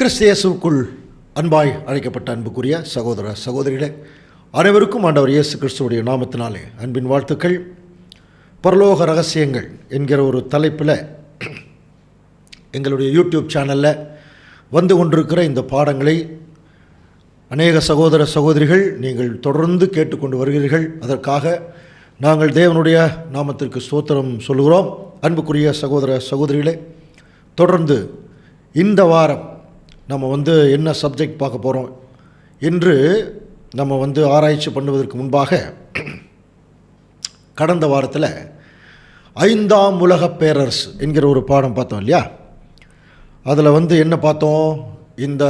கிறிஸ்து இயேசுவுக்குள் அன்பாய் அழைக்கப்பட்ட அன்புக்குரிய சகோதர சகோதரிகளே, அனைவருக்கும் ஆண்டவர் இயேசு கிறிஸ்துவுடைய நாமத்தினாலே அன்பின் வாழ்த்துக்கள். பரலோக ரகசியங்கள் என்கிற ஒரு தலைப்பில் எங்களுடைய யூடியூப் சேனலில் வந்து கொண்டிருக்கிற இந்த பாடங்களை அநேக சகோதர சகோதரிகள் நீங்கள் தொடர்ந்து கேட்டுக்கொண்டு வருகிறீர்கள். அதற்காக நாங்கள் தேவனுடைய நாமத்திற்கு ஸ்தோத்திரம் சொல்கிறோம். அன்புக்குரிய சகோதர சகோதரிகளே, தொடர்ந்து இந்த வாரம் நம்ம என்ன சப்ஜெக்ட் பார்க்க போகிறோம் என்று நம்ம ஆராய்ச்சி பண்ணுவதற்கு முன்பாக, கடந்த வாரத்தில் 5ஆம் உலக பேரரசு என்கிற ஒரு பாடம் பார்த்தோம் இல்லையா? அதில் என்ன பார்த்தோம்? இந்த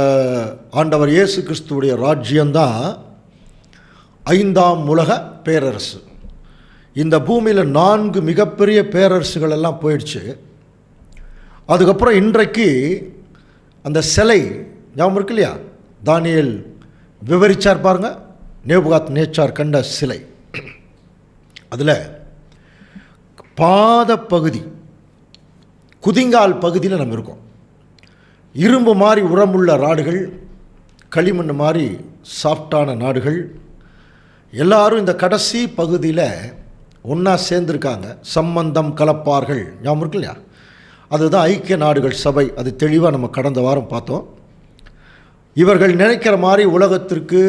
ஆண்டவர் இயேசு கிறிஸ்துவுடைய ராஜ்யம்தான் 5ஆம் உலக பேரரசு. இந்த பூமியில் 4 மிகப்பெரிய பேரரசுகள் எல்லாம் போயிடுச்சு. அதுக்கப்புறம் இன்றைக்கு அந்த சிலை ஞாபகம் இருக்கு இல்லையா? தானியேல் விவரிச்சார் பாருங்க, நேபுகாத் நேச்சார் கண்ட சிலை. அதில் பாத பகுதி, குதிங்கால் பகுதியில் நம்ம இருக்கோம். இரும்பு மாதிரி உரமுள்ள நாடுகள், களிமண் மாதிரி சாஃப்டான நாடுகள், எல்லாரும் இந்த கடைசி பகுதியில் ஒன்றா சேர்ந்துருக்காங்க. சம்பந்தம் கலப்பார்கள் ஞாபகம் இருக்கு இல்லையா? அதுதான் ஐக்கிய நாடுகள் சபை. அது தெளிவாக நம்ம கடந்த வாரம் பார்த்தோம். இவர்கள் நினைக்கிற மாதிரி உலகத்திற்கு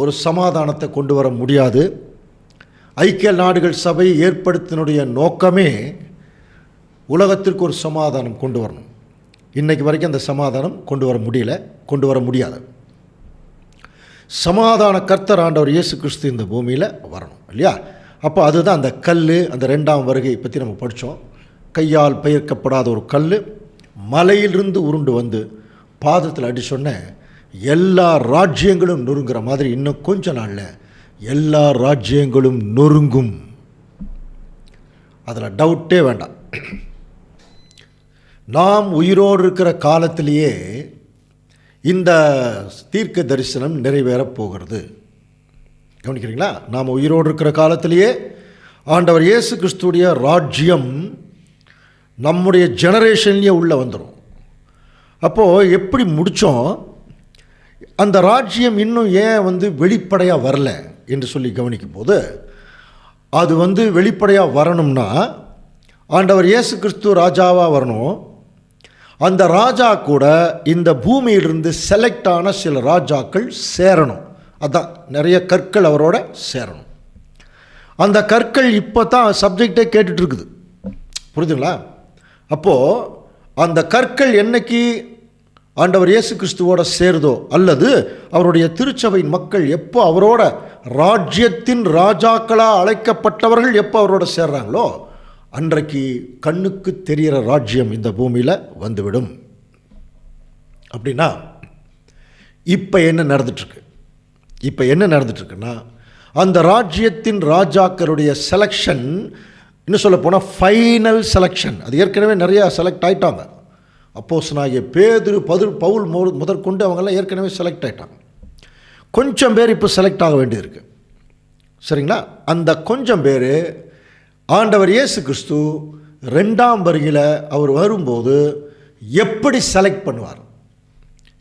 ஒரு சமாதானத்தை கொண்டு வர முடியாது. ஐக்கிய நாடுகள் சபை ஏற்படுத்தினுடைய நோக்கமே உலகத்திற்கு ஒரு சமாதானம் கொண்டு வரணும். இன்றைக்கு வரைக்கும் அந்த சமாதானம் கொண்டு வர முடியல, கொண்டு வர முடியாது. சமாதான கர்த்தர் ஆண்டவர் இயேசு கிறிஸ்து இந்த பூமியில் வரணும் இல்லையா? அப்போ அதுதான் அந்த கல், அந்த 2ஆம் வருகை பற்றி நம்ம படித்தோம். கையால் பெயர்க்கப்படாத ஒரு கல் மலையிலிருந்து உருண்டு வந்து பாதத்தில் அடி சொன்ன எல்லா ராஜ்யங்களும் நொறுங்குற மாதிரி இன்னும் கொஞ்ச நாளில் எல்லா ராஜ்யங்களும் நொறுங்கும். அதில் டவுட்டே வேண்டாம். நாம் உயிரோடு இருக்கிற காலத்திலேயே இந்த தீர்க்க தரிசனம் நிறைவேறப் போகிறது. கவனிக்கிறீங்களா? நாம் உயிரோடு இருக்கிற காலத்திலேயே ஆண்டவர் இயேசு கிறிஸ்துடைய ராஜ்யம் நம்முடைய ஜெனரேஷன்லேயே உள்ளே வந்துடும். அப்போது எப்படி முடித்தோம்? அந்த ராஜ்யம் இன்னும் ஏன் வெளிப்படையாக வரல என்று சொல்லி கவனிக்கும் போது, அது வெளிப்படையாக வரணும்னா ஆண்டவர் இயேசு கிறிஸ்து ராஜாவாக வரணும். அந்த ராஜா கூட இந்த பூமியிலிருந்து செலக்ட் ஆன சில ராஜாக்கள் சேரணும். அதான் நிறைய கற்கள் அவரோட சேரணும். அந்த கற்கள் இப்போ தான் சப்ஜெக்டே கேட்டுட்ருக்குது. புரியுதுங்களா? அப்போது அந்த கற்கள் என்னைக்கு ஆண்டவர் இயேசு கிறிஸ்துவோட சேருதோ, அல்லது அவருடைய திருச்சபையின் மக்கள் எப்போ அவரோட ராஜ்யத்தின் ராஜாக்களாக அழைக்கப்பட்டவர்கள் எப்போ அவரோட சேர்றாங்களோ, அன்றைக்கு கண்ணுக்கு தெரிகிற ராஜ்யம் இந்த பூமியில் வந்துவிடும். அப்படின்னா இப்போ என்ன நடந்துட்டுருக்கு? இப்போ என்ன நடந்துட்டுருக்குன்னா, அந்த ராஜ்யத்தின் ராஜாக்களுடைய செலெக்ஷன், இன்னும் சொல்ல போனால் ஃபைனல் செலெக்ஷன். அது ஏற்கனவே நிறையா செலக்ட் ஆகிட்டாங்க. அப்போஸ்தலனாகிய பேதுரு, பவுல் முதற்கொண்டு அவங்கெல்லாம் ஏற்கனவே செலக்ட் ஆகிட்டாங்க. கொஞ்சம் பேர் இப்போ செலக்ட் ஆக வேண்டியிருக்கு. சரிங்களா? அந்த கொஞ்சம் பேர் ஆண்டவர் இயேசு கிறிஸ்து 2ஆம் வருகையில் அவர் வரும்போது எப்படி செலக்ட் பண்ணுவார்,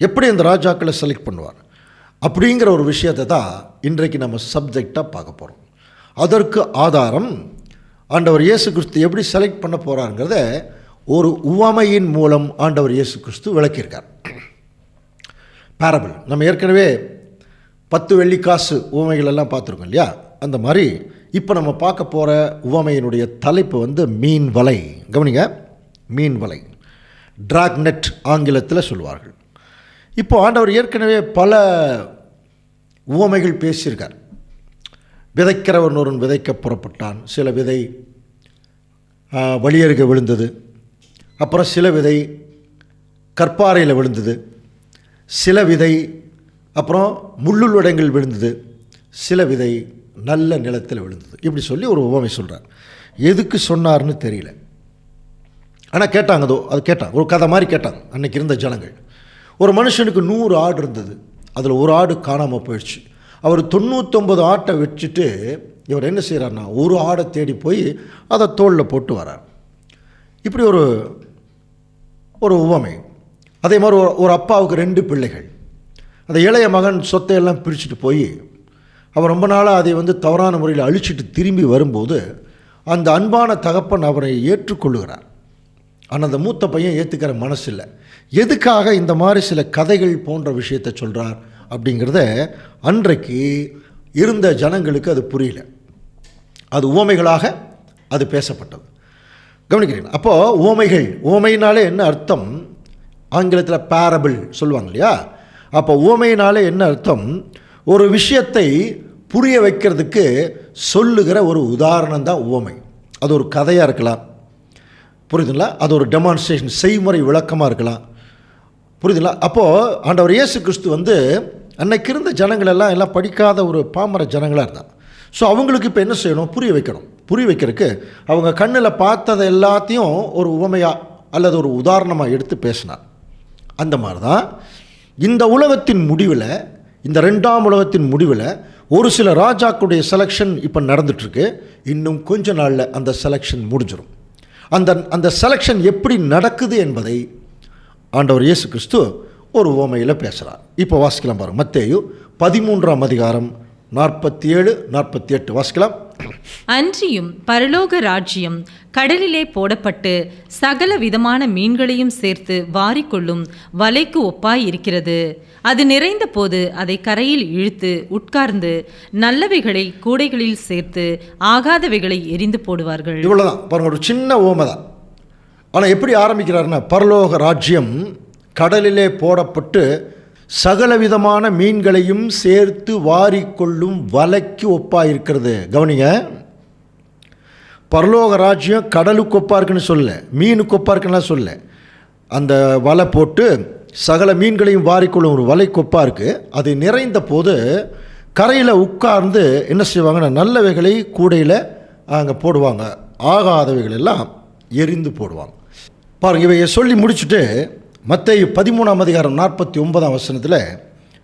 எப்படி அந்த ராஜாக்களை செலக்ட் பண்ணுவார் அப்படிங்கிற ஒரு விஷயத்தை தான் இன்றைக்கு நம்ம சப்ஜெக்டாக பார்க்க போகிறோம். அதற்கு ஆதாரம் ஆண்டவர் இயேசு கிறிஸ்து எப்படி செலக்ட் பண்ண போகிறாருங்கிறத ஒரு உவமையின் மூலம் ஆண்டவர் இயேசு கிறிஸ்து விளக்கியிருக்கார். பேரபிள் நம்ம ஏற்கனவே 10 வெள்ளிக்காசு உவமைகள் எல்லாம் பார்த்துருக்கோம் இல்லையா? அந்த மாதிரி இப்போ நம்ம பார்க்க போகிற உவமையினுடைய தலைப்பு மீன் வலை. கவனிங்க, மீன் வலை, டிராக் நெட் ஆங்கிலத்தில் சொல்வார்கள். இப்போ ஆண்டவர் ஏற்கனவே பல உவமைகள் பேசியிருக்கார். விதைக்கிறவன் ஒருவன் விதைக்க புறப்பட்டான். சில விதை வழியருகே விழுந்தது, அப்புறம் சில விதை கற்பாறையில் விழுந்தது, சில விதை அப்புறம் முள்ளுடங்கள் விழுந்தது, சில விதை நல்ல நிலத்தில் விழுந்தது. இப்படி சொல்லி ஒரு உவமை சொல்கிறார். எதுக்கு சொன்னார்னு தெரியல, ஆனால் கேட்டாங்க. அது கேட்டாங்க, ஒரு கதை மாதிரி கேட்டாங்க. அன்றைக்கி இருந்த ஜனங்கள், ஒரு மனுஷனுக்கு 100 ஆடு இருந்தது. அதில் ஒரு ஆடு காணாமல் போயிடுச்சு. அவர் 99 ஆட்டை வச்சுட்டு இவர் என்ன செய்கிறார்னா, ஒரு ஆடை தேடி போய் அதை தோளில் போட்டு வரார். இப்படி ஒரு உவமை. அதே மாதிரி ஒரு அப்பாவுக்கு 2 பிள்ளைகள். அந்த இளைய மகன் சொத்தையெல்லாம் பிரிச்சுட்டு போய் அவர் ரொம்ப நாளாக அதை தவறான முறையில் அழிச்சிட்டு திரும்பி வரும்போது அந்த அன்பான தகப்பன் அவரை ஏற்றுக்கொள்ளுகிறார். ஆனால் அந்த மூத்த பையன் ஏற்றுக்கிற மனசு இல்லை. எதுக்காக இந்த மாதிரி சில கதைகள் போன்ற விஷயத்தை சொல்கிறார் அப்படிங்கிறத அன்றைக்கு இருந்த ஜனங்களுக்கு அது புரியல. அது உவமைகளாக அது பேசப்பட்டது. கவனிக்கிறீங்க? அப்போது உவமைனாலே என்ன அர்த்தம்? ஆங்கிலத்தில் பேரபிள் சொல்லுவாங்க இல்லையா? அப்போ உவமையினாலே என்ன அர்த்தம்? ஒரு விஷயத்தை புரிய வைக்கிறதுக்கு சொல்லுகிற ஒரு உதாரணம் தான் உவமை. அது ஒரு கதையாக இருக்கலாம், புரியுதுங்களா? அது ஒரு டெமான்ஸ்ட்ரேஷன், செய்முறை விளக்கமாக இருக்கலாம், புரியுதுங்களா? அப்போது ஆண்டவர் இயேசு கிறிஸ்து அன்னைக்கு இருந்த ஜனங்களெல்லாம் எல்லாம் படிக்காத ஒரு பாமர ஜனங்களாக இருந்தாங்க. ஸோ அவங்களுக்கு இப்போ என்ன செய்யணும்? புரிய வைக்கணும். புரிய வைக்கிறதுக்கு அவங்க கண்ணில் பார்த்ததை எல்லாத்தையும் ஒரு உவமையாக அல்லது ஒரு உதாரணமாக எடுத்து பேசினார். அந்த மாதிரி தான் இந்த உலகத்தின் முடிவில், இந்த 2ஆம் உலகத்தின் முடிவில் ஒரு சில ராஜாக்களுடைய செலெக்ஷன் இப்போ நடந்துகிட்ருக்கு. இன்னும் கொஞ்ச நாளில் அந்த செலெக்ஷன் முடிஞ்சிடும். அந்த செலெக்ஷன் எப்படி நடக்குது என்பதை ஆண்டவர் இயேசு கிறிஸ்து ஒரு உவமையில் பேசுகிறார். இப்போ வாசிக்கலாம் பாருங்கள். மத்தேயு 13ஆம் அதிகாரம் 47, 48 வாசிக்கலாம். அன்றியும் பரலோக ராஜ்யம் கடலிலே போடப்பட்டு சகல விதமான மீன்களையும் சேர்த்து வாரிக்கொள்ளும் வலைக்கு ஒப்பாய் இருக்கிறது. அது நிறைந்த போது அதை கரையில் இழுத்து உட்கார்ந்து நல்லவைகளை கூடைகளில் சேர்த்து ஆகாதவைகளை எரிந்து போடுவார்கள். இவ்வளோதான் பாருங்க, ஒரு சின்ன ஓமை தான். ஆனால் எப்படி ஆரம்பிக்கிறாருன்னா, பரலோக ராஜ்யம் கடலிலே போடப்பட்டு சகலவிதமான மீன்களையும் சேர்த்து வாரிக்கொள்ளும் வலைக்கு ஒப்பாக இருக்கிறது. கவனிங்க, பரலோக ராஜ்யம் கடலுக்கு ஒப்பாக இருக்குன்னு சொல்ல, மீனுக்கு ஒப்பாக இருக்குன்னா சொல்ல. அந்த வலை போட்டு சகல மீன்களையும் வாரிக்கொள்ளும் ஒரு வலைக்கு ஒப்பாக இருக்குது. அது நிறைந்த போது கரையில் உட்கார்ந்து என்ன செய்வாங்கன்னா, நல்லவைகளை கூடையில் அங்கே போடுவாங்க, ஆகாதவைகள் எல்லாம் எரிந்து போடுவாங்க. பாருங்கள், இவையை சொல்லி முடிச்சுட்டு மத்தேயு 13ஆம் அதிகாரம் 49ஆம் வசனத்தில்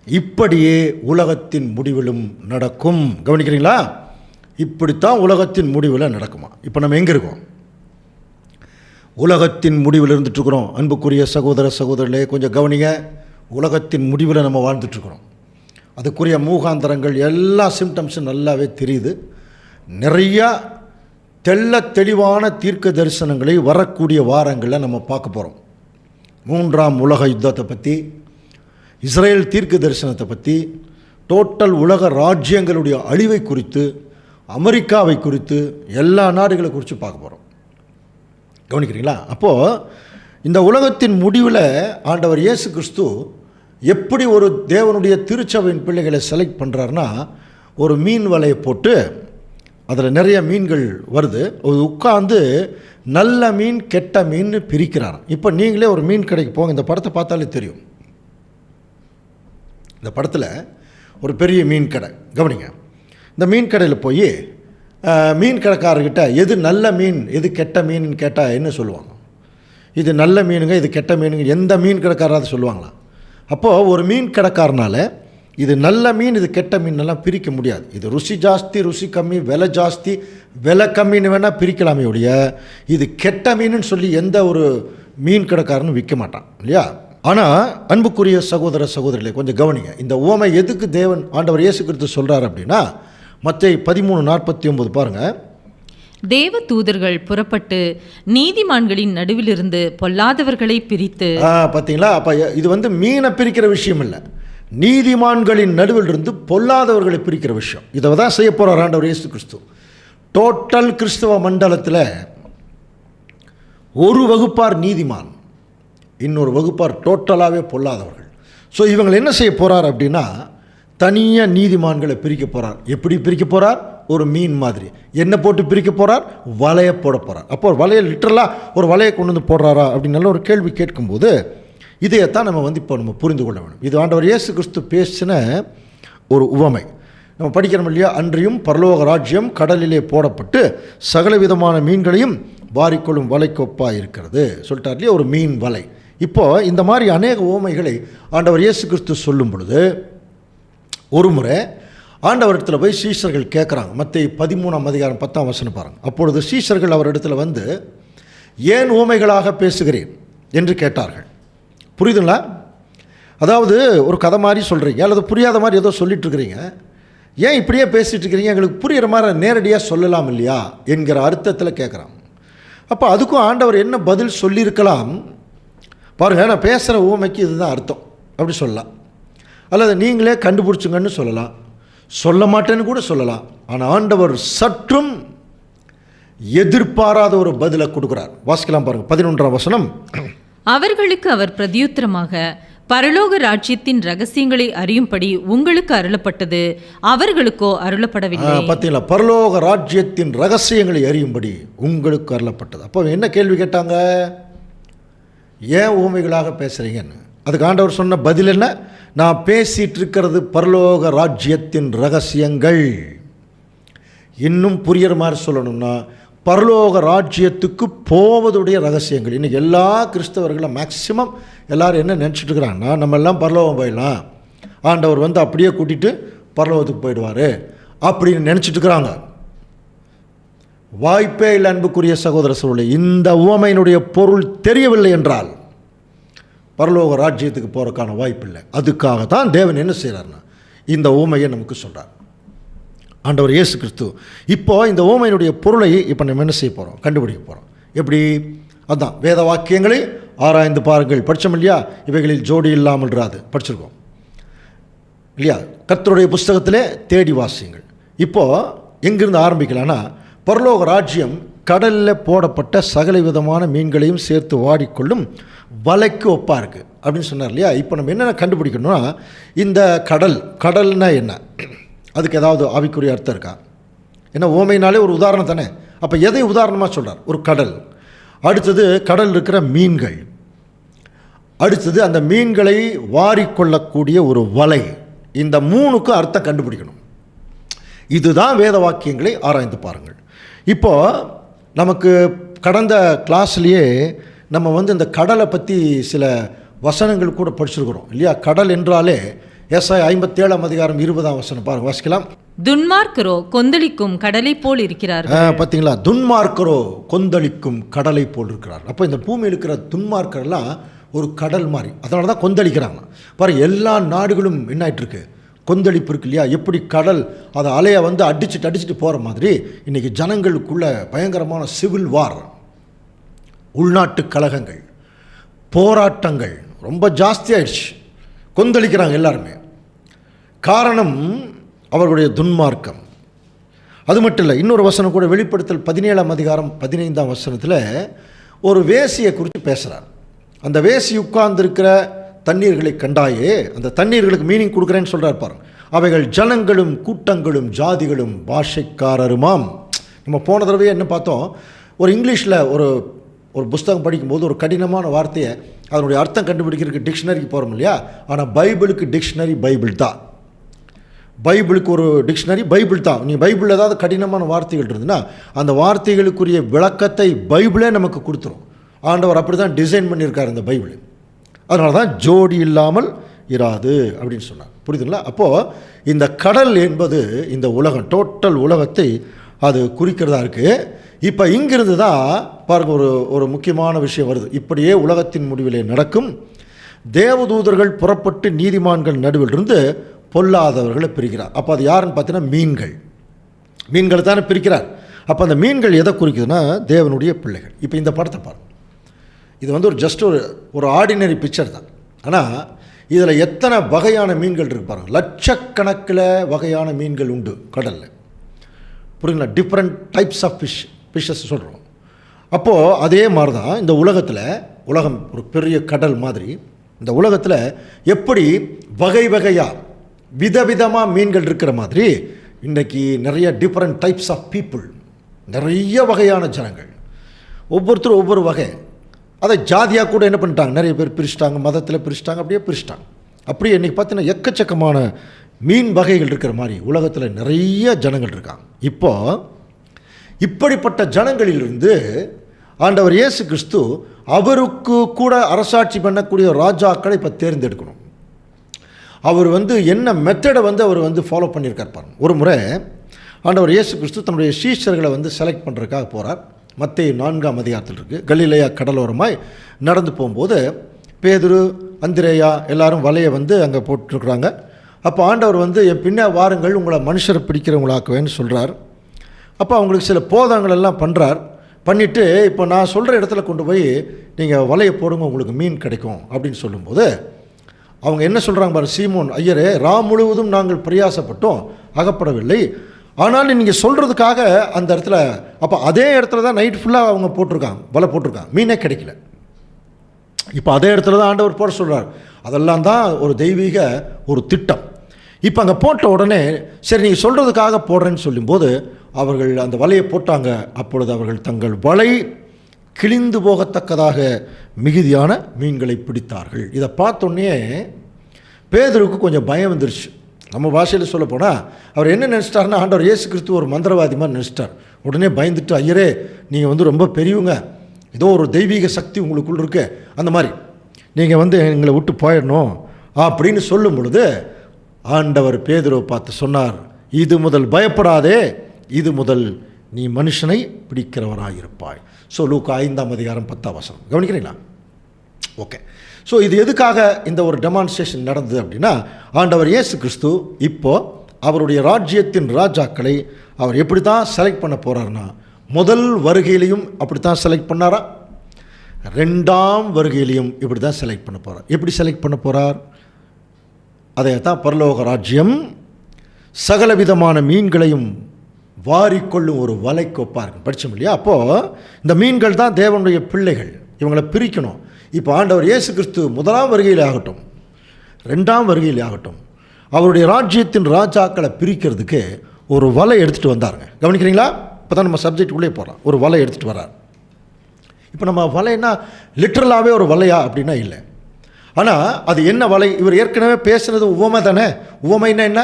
இப்படியே உலகத்தின் முடிவிலும் நடக்கும். கவனிக்கிறீங்களா? இப்படித்தான் உலகத்தின் முடிவில் நடக்குமா? இப்போ நம்ம எங்கே இருக்கோம்? உலகத்தின் முடிவில் இருந்துட்டுருக்குறோம். அன்புக்குரிய சகோதர சகோதரர்களே, கொஞ்சம் கவனிங்க. உலகத்தின் முடிவில் நம்ம வாழ்ந்துட்டுருக்குறோம். அதுக்குரிய மூகாந்தரங்கள் எல்லா சிம்டம்ஸும் நல்லாவே தெரியுது. நிறையா தெள்ள தெளிவான தீர்க்க தரிசனங்களை வரக்கூடிய வாரங்களில் நம்ம பார்க்க போகிறோம். 3ஆம் உலக யுத்தத்தை பற்றி, இஸ்ரேல் தீர்க்க தரிசனத்தை பற்றி, டோட்டல் உலக ராஜ்யங்களுடைய அழிவை குறித்து, அமெரிக்காவை குறித்து, எல்லா நாடுகளை குறித்து பார்க்க போகிறோம். கவனிக்கிறீங்களா? அப்போது இந்த உலகத்தின் முடிவில் ஆண்டவர் இயேசு கிறிஸ்து எப்படி ஒரு தேவனுடைய திருச்சபையின் பிள்ளைகளை செலக்ட் பண்ணுறாருன்னா, ஒரு மீன் வலையை போட்டு அதில் நிறைய மீன்கள் வருது. உட்கார்ந்து நல்ல மீன் கெட்ட மீன் பிரிக்கிறார். இப்போ நீங்களே ஒரு மீன் கடைக்கு போங்க, இந்த படத்தை பார்த்தாலே தெரியும். இந்த படத்தில் ஒரு பெரிய மீன் கடை, கவனிங்க. இந்த மீன் கடையில் போய் மீன் கடைக்காரர்கிட்ட எது நல்ல மீன் எது கெட்ட மீன் கேட்டால் என்ன சொல்லுவாங்க? இது நல்ல மீனுங்க, இது கெட்ட மீனுங்க. எந்த மீன் கடைக்காரராக சொல்லுவாங்களா? அப்போது ஒரு மீன் கடைக்காரனால் இது நல்ல மீன் இது கெட்ட மீனெல்லாம் பிரிக்க முடியாது. இது ருசி ஜாஸ்தி ருசி கம்மி, விலை ஜாஸ்தி விலை கம்மின்னு வேணால் பிரிக்கலாமே ஒழிய இது கெட்ட மீனுன்னு சொல்லி எந்த ஒரு மீன் கடைக்காரனும் விற்க மாட்டான் இல்லையா? ஆனால் அன்புக்குரிய சகோதர சகோதரிகளே, கொஞ்சம் கவனிங்க. இந்த உவமை எதுக்கு தேவன் ஆண்டவர் இயேசு கிறிஸ்து சொல்கிறார் அப்படின்னா, மத்தேயு 13:49 பாருங்கள். தேவ தூதர்கள் புறப்பட்டு நீதிமான்களின் நடுவிலிருந்து பொல்லாதவர்களை பிரித்து. பார்த்தீங்களா? அப்போ இது மீனை பிரிக்கிற விஷயம் இல்லை, நீதிமான்களின் நடுவில் இருந்து பொல்லாதவர்களை பிரிக்கிற விஷயம். இதை தான் செய்ய போகிறார் ஆண்டவர் இயேசு கிறிஸ்து. டோட்டல் கிறிஸ்தவ மண்டலத்தில் ஒரு வகுப்பார் நீதிமான், இன்னொரு வகுப்பார் டோட்டலாகவே பொல்லாதவர்கள். ஸோ இவங்களை என்ன செய்ய போகிறார் அப்படின்னா, தனியாக நீதிமான்களை பிரிக்க போகிறார். எப்படி பிரிக்க போகிறார்? ஒரு மீன் மாதிரி. என்ன போட்டு பிரிக்க போகிறார்? வலையை போட போகிறார். அப்போ ஒரு வலையை லிட்டரலாக ஒரு வலையை கொண்டு வந்து போடுறாரா அப்படின்னு நல்ல ஒரு கேள்வி கேட்கும்போது இதையத்தான் நம்ம இப்போ நம்ம புரிந்து கொள்ள வேண்டும். இது ஆண்டவர் இயேசு கிறிஸ்து பேசின ஒரு உவமை. நம்ம படிக்கிறோம் இல்லையா? அன்றியும் பரலோக ராஜ்யம் கடலிலே போடப்பட்டு சகலவிதமான மீன்களையும் வாரிக்கொள்ளும் வலைக்கொப்பாக இருக்கிறது சொல்லிட்டார் இல்லையா? ஒரு மீன் வலை. இப்போது இந்த மாதிரி அநேக உவமைகளை ஆண்டவர் இயேசு கிறிஸ்து சொல்லும் பொழுது ஒரு முறை ஆண்டவரிடத்தில் போய் சீஷர்கள் கேட்குறாங்க. மத்தேயு 13ஆம் அதிகாரம் 10ஆம் வசனம் பாருங்கள். அப்பொழுது சீஷர்கள் அவரிடத்தில் வந்து, ஏன் உவமைகளாக பேசுகிறேன் என்று கேட்டார்கள். புரியுதுங்களா? அதாவது ஒரு கதை மாதிரி சொல்கிறீங்க, அல்லது புரியாத மாதிரி ஏதோ சொல்லிட்டு இருக்கிறீங்க. ஏன் இப்படியே பேசிகிட்டு இருக்கிறீங்க, எங்களுக்கு புரிகிற மாதிரி நேரடியாக சொல்லலாம் இல்லையா என்கிற அர்த்தத்தில் கேட்குறான். அப்போ அதுக்கும் ஆண்டவர் என்ன பதில் சொல்லியிருக்கலாம் பாருங்கள். நான் பேசுகிற ஊமைக்கு இதுதான் அர்த்தம் அப்படி சொல்லலாம், அல்லது நீங்களே கண்டுபிடிச்சுங்கன்னு சொல்லலாம், சொல்ல மாட்டேன்னு கூட சொல்லலாம். ஆனால் ஆண்டவர் சற்றும் எதிர்பாராத ஒரு பதிலை கொடுக்குறார். வாசிக்கலாம் பாருங்கள், 11ஆம் வசனம். அவர்களுக்கு அவர் பிரதியுத்தரமாக, பரலோக ராஜ்யத்தின் ரகசியங்களை அறியும்படி உங்களுக்கு அருளப்பட்டது, அவர்களுக்கோ அருளப்படவில்லை. பார்த்தீங்களா, பரலோக ராஜ்யத்தின் ரகசியங்களை அறியும்படி உங்களுக்கு அருளப்பட்டது. அப்போ என்ன கேள்வி கேட்டாங்க? ஏன் ஊமைகளாக பேசுகிறீங்கன்னு. அதுக்கு ஆண்டவர் சொன்ன பதில் என்ன? நான் பேசிகிட்டு இருக்கிறது பரலோக ராஜ்யத்தின் ரகசியங்கள். இன்னும் புரிகிற மாதிரி சொல்லணும்னா பரலோக ராஜ்யத்துக்கு போவதுடைய ரகசியங்கள். இன்றைக்கி எல்லா கிறிஸ்தவர்களும் மேக்சிமம் எல்லோரும் என்ன நினச்சிட்டு இருக்கிறாங்கன்னா, நம்ம எல்லாம் பரலோகம் போயிடலாம், ஆண்டவர் வந்து அப்படியே கூட்டிகிட்டு பரலோகத்துக்கு போயிடுவார் அப்படின்னு நினச்சிட்டு இருக்கிறாங்க. வாய்ப்பே இல்லை அன்புக்குரிய சகோதர சகோதரி. இந்த உவமையினுடைய பொருள் தெரியவில்லை என்றால் பரலோக ராஜ்யத்துக்கு போகிறதுக்கான வாய்ப்பு இல்லை. அதுக்காக தான் தேவன் என்ன செய்கிறார்னா இந்த உவமையை நமக்கு சொல்கிறார் ஆண்டவர் இயேசு கிறிஸ்து. இப்போது இந்த உவமையினுடைய பொருளை இப்போ நம்ம என்ன செய்ய போகிறோம்? கண்டுபிடிக்க போகிறோம். எப்படி? அதுதான் வேத வாக்கியங்களை ஆராய்ந்து பாருங்கள். படித்தோம் இல்லையா? இவைகளில் ஜோடி இல்லாமல் இராது, படிச்சிருக்கோம் இல்லையா? கர்த்தருடைய புஸ்தகத்திலே தேடி வாசியுங்கள். இப்போது எங்கிருந்து ஆரம்பிக்கலான்னா, பரலோக ராஜ்யம் கடலில் போடப்பட்ட சகல விதமான மீன்களையும் சேர்த்து வாடிக்கொள்ளும் வலைக்கு ஒப்பாக இருக்குது அப்படின்னு சொன்னார் இல்லையா? இப்போ நம்ம என்னென்ன கண்டுபிடிக்கணும்னா, இந்த கடல்னா என்ன, அதுக்கு ஏதாவது ஆவிக்குரிய அர்த்தம் இருக்கா? ஏன்னா ஓமைனாலே ஒரு உதாரணம் தானே. அப்போ எதை உதாரணமாக சொல்கிறார்? ஒரு கடல். அடுத்தது கடல் இருக்கிற மீன்கள். அடுத்தது அந்த மீன்களை வாரிக்கொள்ளக்கூடிய ஒரு வலை. இந்த மூணுக்கும் அர்த்தம் கண்டுபிடிக்கணும். இதுதான் வேத வாக்கியங்களை ஆராய்ந்து பாருங்கள். இப்போது நமக்கு கடந்த கிளாஸ்லேயே நம்ம வந்து இந்த கடலை பற்றி சில வசனங்கள் கூட படிச்சிருக்கிறோம் இல்லையா? கடல் என்றாலே ஏசாயா 57ஆம் அதிகாரம் 20ஆம் வசனம் பாருங்க, வாசிக்கலாம். துன்மார்க்கரோ கொந்தளிக்கும் கடலை போல் இருக்கிறார். பார்த்தீங்களா? துன்மார்க்கரோ கொந்தளிக்கும் கடலை போல் இருக்கிறார். அப்போ இந்த பூமியில் இருக்கிற துன்மார்க்கரெல்லாம் ஒரு கடல் மாதிரி, அதனால தான் கொந்தளிக்கிறாங்க. பாரு, எல்லா நாடுகளும் என்ன ஆகிட்டுருக்கு? கொந்தளிப்பு இருக்கு இல்லையா? எப்படி கடல் அதை அலையை வந்து அடிச்சுட்டு போகிற மாதிரி இன்றைக்கி ஜனங்களுக்குள்ள பயங்கரமான சிவில் வார், உள்நாட்டு கலகங்கள், போராட்டங்கள் ரொம்ப ஜாஸ்தி ஆயிடுச்சு. கொந்தளிக்கிறாங்க எல்லாருமே. காரணம் அவர்களுடைய துன்மார்க்கம். அது மட்டும் இல்லை, இன்னொரு வசனம் கூட வெளிப்படுத்தல் 17ஆம் அதிகாரம் 15ஆம் வசனத்தில் ஒரு வேசியை குறித்து பேசுகிறார். அந்த வேசி உட்கார்ந்திருக்கிற தண்ணீர்களை கண்டாயே, அந்த தண்ணீர்களுக்கு மீனிங் கொடுக்குறேன்னு சொல்கிறார் பாருங்க. அவைகள் ஜனங்களும் கூட்டங்களும் ஜாதிகளும் பாஷைக்காரருமாம். நம்ம போன தடவையே என்ன பார்த்தோம்? ஒரு இங்கிலீஷில் ஒரு புஸ்தகம் படிக்கும்போது ஒரு கடினமான வார்த்தையை அதனுடைய அர்த்தம் கண்டுபிடிக்கிறதுக்கு டிக்ஷனரிக்கு போகிறோம் இல்லையா? ஆனால் பைபிளுக்கு டிக்ஷனரி பைபிள் தான். பைபிளுக்கு ஒரு டிக்ஷனரி பைபிள் தான். நீ பைபிளில் ஏதாவது கடினமான வார்த்தைகள் இருந்ததுன்னா அந்த வார்த்தைகளுக்குரிய விளக்கத்தை பைபிளே நமக்கு கொடுத்துரும். ஆண்டவர் அப்படி தான் டிசைன் பண்ணியிருக்கார் இந்த பைபிள். அதனால தான் ஜோடி இல்லாமல் இராது அப்படின்னு சொன்னார். புரியுதுங்களா? அப்போது இந்த கடல் என்பது இந்த உலகம், டோட்டல் உலகத்தை அது குறிக்கிறதா இருக்குது. இப்போ இங்கிருந்து தான் பாருங்கள் ஒரு முக்கியமான விஷயம் வருது. இப்படியே உலகத்தின் முடிவிலே நடக்கும். தேவதூதர்கள் புறப்பட்டு நீதிமான்கள் நடுவில் இருந்து பொல்லாதவர்களை பிரிக்கிறார். அப்போ அது யாருன்னு பார்த்தீங்கன்னா மீன்களை தானே பிரிக்கிறார். அப்போ அந்த மீன்கள் எதை குறிக்குதுன்னா தேவனுடைய பிள்ளைகள். இப்போ இந்த படத்தை பாருங்கள். இது வந்து ஒரு ஆர்டினரி பிக்சர் தான். ஆனால் இதில் எத்தனை வகையான மீன்கள் இருக்கு பாருங்கள். லட்சக்கணக்கில் வகையான மீன்கள் உண்டு கடலில். புரியுங்களா? டிஃப்ரெண்ட் டைப்ஸ் ஆஃப் ஃபிஷ்ஷஸ் சொல்கிறோம். அப்போது அதே மாதிரி தான் இந்த உலகம் ஒரு பெரிய கடல் மாதிரி. இந்த உலகத்தில் எப்படி வகையாக விதவிதமாக மீன்கள் இருக்கிற மாதிரி இன்றைக்கி நிறைய டிஃப்ரெண்ட் டைப்ஸ் ஆஃப் பீப்புள், நிறைய வகையான ஜனங்கள், ஒவ்வொருத்தரும் ஒவ்வொரு வகை. அதை ஜாதியாக கூட என்ன பண்ணிட்டாங்க, நிறைய பேர் பிரிச்சிட்டாங்க, மதத்தில் பிரிச்சிட்டாங்க, அப்படியே பிரிச்சிட்டாங்க. அப்படியே இன்றைக்கி பார்த்தீங்கன்னா எக்கச்சக்கமான மீன் வகைகள் இருக்கிற மாதிரி உலகத்தில் நிறைய ஜனங்கள் இருக்காங்க. இப்போது இப்படிப்பட்ட ஜனங்களிலிருந்து ஆண்டவர் இயேசு கிறிஸ்து அவருக்கு கூட அரசாட்சி பண்ணக்கூடிய ராஜாக்களை இப்போ தேர்ந்தெடுக்கணும். அவர் வந்து என்ன மெத்தடை வந்து அவர் வந்து ஃபாலோ பண்ணியிருக்கார் பாருங்க. ஒரு முறை ஆண்டவர் இயேசு கிறிஸ்து தன்னுடைய சீஷர்களை வந்து செலக்ட் பண்ணுறதுக்காக போகிறார். மத்தேயு 4ஆம் அதிகாரத்தில் இருக்குது. கலிலேயா கடலோரமாய் நடந்து போகும்போது பேதுரு, அந்திரேயா எல்லாரும் வலையை வந்து அங்கே போட்டுருக்குறாங்க. அப்போ ஆண்டவர் வந்து என் பின்னே வாருங்கள், உங்களை மனுஷரை பிடிக்கிறவங்களாக்குவேன்னு சொல்கிறார். அப்போ அவங்களுக்கு சில போதங்கள் எல்லாம் பண்ணுறார். பண்ணிவிட்டு இப்போ நான் சொல்கிற இடத்துல கொண்டு போய் நீங்கள் வலையை போடுங்க, உங்களுக்கு மீன் கிடைக்கும் அப்படின்னு சொல்லும்போது அவங்க என்ன சொல்கிறாங்க பாரு, சீமோன் ஐயரே, முழுவதும் நாங்கள் பிரயாசப்பட்டோம், அகப்படவில்லை. ஆனாலும் நீங்கள் சொல்கிறதுக்காக அந்த இடத்துல, அப்போ அதே இடத்துல தான் நைட் ஃபுல்லாக அவங்க போட்டிருக்காங்க, வலை போட்டிருக்காங்க, மீனே கிடைக்கல. இப்போ அதே இடத்துல தான் ஆண்டவர் போட சொல்கிறார். அதெல்லாம் தான் ஒரு தெய்வீக ஒரு திட்டம். இப்போ அங்கே போட்ட உடனே சரி நீங்கள் சொல்கிறதுக்காக போடுறேன்னு சொல்லும்போது அவர்கள் அந்த வலையை போட்டாங்க. அப்பொழுது அவர்கள் தங்கள் வலை கிழிந்து போகத்தக்கதாக மிகுதியான மீன்களை பிடித்தார்கள். இதை பார்த்தோன்னே பேதுருக்கு கொஞ்சம் பயம் வந்துருச்சு. நம்ம பாஷையில் சொல்ல போனால் அவர் என்ன நினச்சிட்டாருன்னா, ஆண்டவர் இயேசு கிறிஸ்து ஒரு மந்திரவாதி மாதிரி நினச்சிட்டார். உடனே பயந்துட்டு, ஐயரே நீங்கள் வந்து ரொம்ப பெரியவங்க, ஏதோ ஒரு தெய்வீக சக்தி உங்களுக்குள் இருக்கு, அந்த மாதிரி நீங்கள் வந்து எங்களை விட்டு போயிடணும் அப்படின்னு சொல்லும் பொழுது ஆண்டவர் பேதுருவை பார்த்து சொன்னார், இது முதல் பயப்படாதே, இது முதல் நீ மனுஷனை பிடிக்கிறவராயிருப்பாய். ஸோ லூக்கா 5:10 கவனிக்கிறீங்களா? ஓகே. ஸோ இது எதுக்காக இந்த ஒரு டெமான்ஸ்ட்ரேஷன் நடந்தது அப்படின்னா, ஆண்டவர் இயேசு கிறிஸ்து இப்போது அவருடைய ராஜ்யத்தின் ராஜாக்களை அவர் எப்படி தான் செலக்ட் பண்ண போகிறார்னா, முதல் வருகையிலையும் அப்படி தான் செலக்ட் பண்ணாரா, ரெண்டாம் வருகையிலையும் இப்படி தான் செலக்ட் பண்ண போகிறார். எப்படி செலக்ட் பண்ண போகிறார்? அதை தான் பரலோக ராஜ்யம் சகலவிதமான மீன்களையும் வாரிக்கொள்ளும் ஒரு வலைக்கு ஒப்பார்கள். படித்தோம் இல்லையா? அப்போது இந்த மீன்கள் தான் தேவனுடைய பிள்ளைகள், இவங்களை பிரிக்கணும். இப்போ ஆண்டவர் இயேசு கிறிஸ்து முதலாம் வருகையில் ஆகட்டும், ரெண்டாம் வருகையில் ஆகட்டும், அவருடைய ராஜ்யத்தின் ராஜாக்களை பிரிக்கிறதுக்கு ஒரு வலை எடுத்துகிட்டு வந்தாருங்க. கவனிக்கிறீங்களா? இப்போ தான் நம்ம சப்ஜெக்டுக்குள்ளே போகிறோம். ஒரு வலை எடுத்துகிட்டு வரார். இப்போ நம்ம வலைன்னா லிட்ரலாகவே ஒரு வலையா அப்படின்னா இல்லை. ஆனால் அது என்ன வலை? இவர் ஏற்கனவே பேசுனது உவமை தானே. உவமைன்னா என்ன?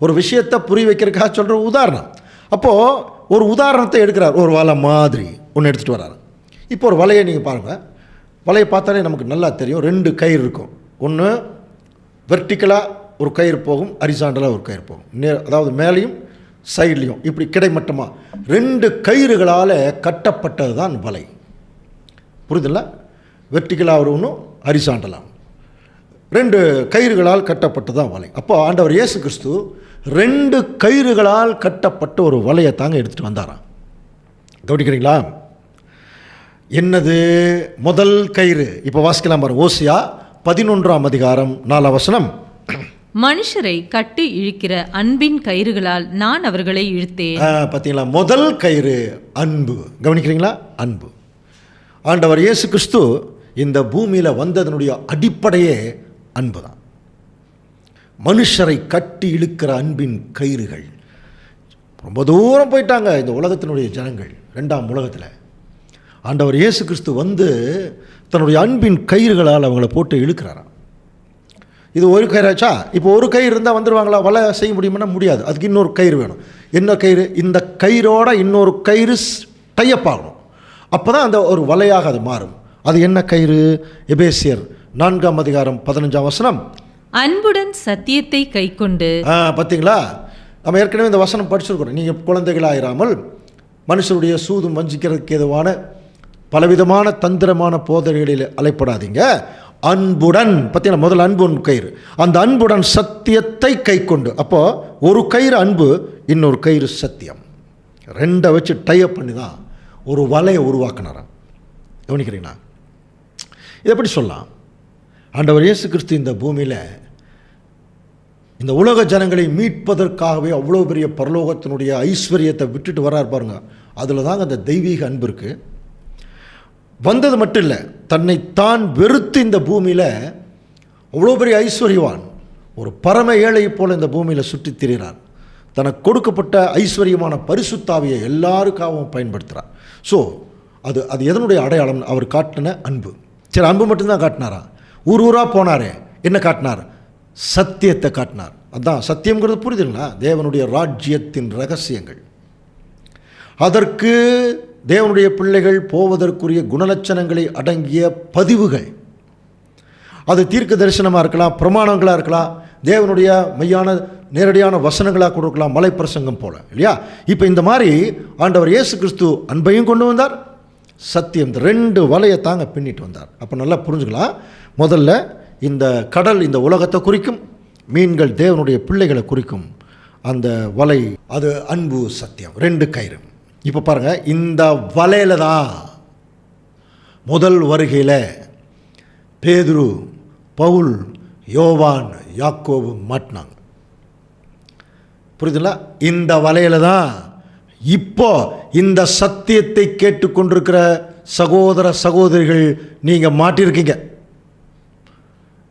ஒரு விஷயத்தை புரிய வைக்கிறதுக்காக சொல்கிற உதாரணம். அப்போது ஒரு உதாரணத்தை எடுக்கிறார். ஒரு வலை மாதிரி ஒன்று எடுத்துகிட்டு வர்றார். இப்போ ஒரு வலையை நீங்கள் பாருங்கள். வலையை பார்த்தாலே நமக்கு நல்லா தெரியும். 2 கயிறு இருக்கும். ஒன்று வெர்டிக்கலாக ஒரு கயிறு போகும், ஹரிசாண்டலாக ஒரு கயிறு போகும். அதாவது மேலேயும் சைட்லேயும் இப்படி கிடைமட்டமாக 2 கயிறுகளால் கட்டப்பட்டது தான் வலை. புரியுதில்ல? வெர்டிக்கலாக ஒரு ஒன்றும் ஹரிசாண்டலாக 2 கயிறுகளால் கட்டப்பட்டு தான் வலை. அப்போ ஆண்டவர் இயேசு கிறிஸ்து 2 கயிறுகளால் கட்டப்பட்ட ஒரு வலையை தாங்க எடுத்துகிட்டு வந்தாராம். கவனிக்கிறீங்களா? என்னது முதல் கயிறு? இப்போ வாசிக்கலாம் பாருங்க. ஓசியா 11:4. மனுஷரை கட்டி இழுக்கிற அன்பின் கயிறுகளால் நான் அவர்களை இழுத்தேன். பார்த்தீங்களா? முதல் கயிறு அன்பு. கவனிக்கிறீங்களா? அன்பு. ஆண்டவர் இயேசு கிறிஸ்து இந்த பூமியில் வந்ததனுடைய அடிப்படையே அன்பு தான். மனுஷரை கட்டி இழுக்கிற அன்பின் கயிறுகள். ரொம்ப தூரம் போயிட்டாங்க இந்த உலகத்தினுடைய ஜனங்கள். 2ஆம் உலகத்தில் ஆண்டவர் இயேசு கிறிஸ்து வந்து தன்னுடைய அன்பின் கயிறுகளால் அவங்கள போட்டு இழுக்கிறாராம். இது ஒரு கயிறாச்சா? இப்போ ஒரு கயிறு இருந்தால் வந்துடுவாங்களா? வலை செய்ய முடியுமானா முடியாது. அதுக்கு இன்னொரு கயிறு வேணும். என்ன கயிறு? இந்த கயிறோட இன்னொரு கயிறு டையப் ஆகணும். அப்போ தான் அந்த ஒரு வலையாக அது மாறும். அது என்ன கயிறு? எபேசியர் 4:15. அன்புடன் சத்தியத்தை கைக்கொண்டு. பார்த்தீங்களா? நம்ம ஏற்கனவே இந்த வசனம் படிச்சிருக்கிறோம். நீங்கள் குழந்தைகளாயிராமல் மனுஷருடைய சூதும் வஞ்சிக்கிறதுக்கு ஏதுவான பலவிதமான தந்திரமான போதனைகளில் அலைப்படாதீங்க. அன்புடன், பார்த்தீங்கன்னா முதல் அன்பு கயிறு. அந்த அன்புடன் சத்தியத்தை கைக்கொண்டு. அப்போது ஒரு கயிறு அன்பு, இன்னொரு கயிறு சத்தியம். 2 வச்சு டைப் பண்ணி தான் ஒரு வலையை உருவாக்கினாராம். கவனிக்கிறீங்களா? இதை எப்படி சொல்லலாம்? ஆண்டவர் இயேசு கிறிஸ்து இந்த பூமியில் இந்த உலக ஜனங்களை மீட்பதற்காகவே அவ்வளோ பெரிய பரலோகத்தினுடைய ஐஸ்வர்யத்தை விட்டுட்டு வரார் பாருங்க. அதில் தாங்க அந்த தெய்வீக அன்பு இருக்குது. வந்தது மட்டும் இல்லை, தன்னைத்தான் வெறுத்து இந்த பூமியில் அவ்வளோ பெரிய ஐஸ்வர்யவான் ஒரு பரம ஏழையை போல் இந்த பூமியில் சுற்றித் திரிகிறார். தனக்கு கொடுக்கப்பட்ட ஐஸ்வர்யமான பரிசுத்தாவியை எல்லாருக்காகவும் பயன்படுத்துகிறார். ஸோ அது எதனுடைய அடையாளம்? அவர் காட்டின அன்பு. சரி, அன்பு மட்டும்தான் காட்டினாரா? ஊராக போனாரே, என்ன காட்டினார்? சத்தியத்தை காட்டினார். அதுதான் சத்தியங்கிறது. புரியுதுங்களா? தேவனுடைய ராஜ்யத்தின் ரகசியங்கள். அதற்கு தேவனுடைய பிள்ளைகள் போவதற்குரிய குணலட்சணங்களை அடங்கிய பதிவுகள். அது தீர்க்க தரிசனமாக இருக்கலாம், பிரமாணங்களாக இருக்கலாம், தேவனுடைய மெய்யான நேரடியான வசனங்களாக கொடுக்கலாம், மலை பிரசங்கம் போல, இல்லையா? இப்போ இந்த மாதிரி ஆண்டவர் இயேசு கிறிஸ்து அன்பையும் கொண்டு வந்தார், சத்தியம் 2 வலையை தாங்க பின்னிட்டு வந்தார். அப்போ நல்லா புரிஞ்சுக்கலாம். முதல்ல இந்த கடல் இந்த உலகத்தை குறிக்கும், மீன்கள் தேவனுடைய பிள்ளைகளை குறிக்கும். அந்த வலை அது அன்பு சத்தியம், 2 கயிறு. இப்போ பாருங்கள், இந்த வலையில் தான் முதல் வருகையில் பேதுரு, பவுல், யோவான், யாக்கோபு மாட்டினாங்க. புரியுதுங்களா? இந்த வலையில் தான் இப்போ இந்த சத்தியத்தை கேட்டுக்கொண்டிருக்கிற சகோதர சகோதரிகள் நீங்கள் மாட்டியிருக்கீங்க,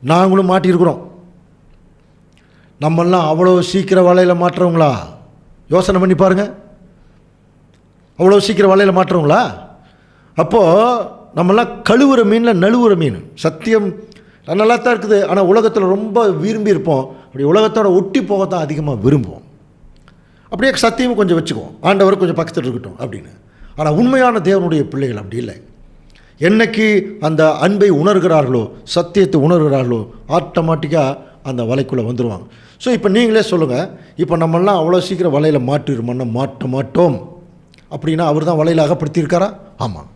நாங்களும் மாட்டியிருக்கிறோம். நம்மெல்லாம் அவ்வளோ சீக்கிரம் வலையில் மாட்டுறவங்களா? யோசனை பண்ணி பாருங்கள். அவ்வளோ சீக்கிரம் வலையில் மாட்டுறவங்களா? அப்போது நம்மெல்லாம் கழுவுற மீனில் நழுவுற மீன். சத்தியம் நல்லா தான் இருக்குது, ஆனால் உலகத்தில் ரொம்ப விரும்பி இருப்போம். அப்படி உலகத்தோட ஒட்டி போகத்தான் அதிகமாக விரும்புவோம். அப்படியே சத்தியமும் கொஞ்சம் வச்சுக்குவோம், ஆண்டவர் கொஞ்சம் பக்கத்தில் இருக்கட்டும் அப்படின்னு. ஆனால் உண்மையான தேவனுடைய பிள்ளைகள் அப்படி இல்லை. என்னைக்கு அந்த அன்பை உணர்கிறார்களோ, சத்தியத்தை உணர்கிறார்களோ, ஆட்டோமேட்டிக்காக அந்த வலைக்குள்ளே வந்துடுவாங்க. ஸோ இப்போ நீங்களே சொல்லுங்கள், இப்போ நம்மெல்லாம் அவ்வளோ சீக்கிரம் வலையில் மாட்டிருமோன்னா மாட்ட மாட்டோம் அப்படின்னா அவர் தான் வலையில் அகப்படுத்தியிருக்காரா? ஆமாம்.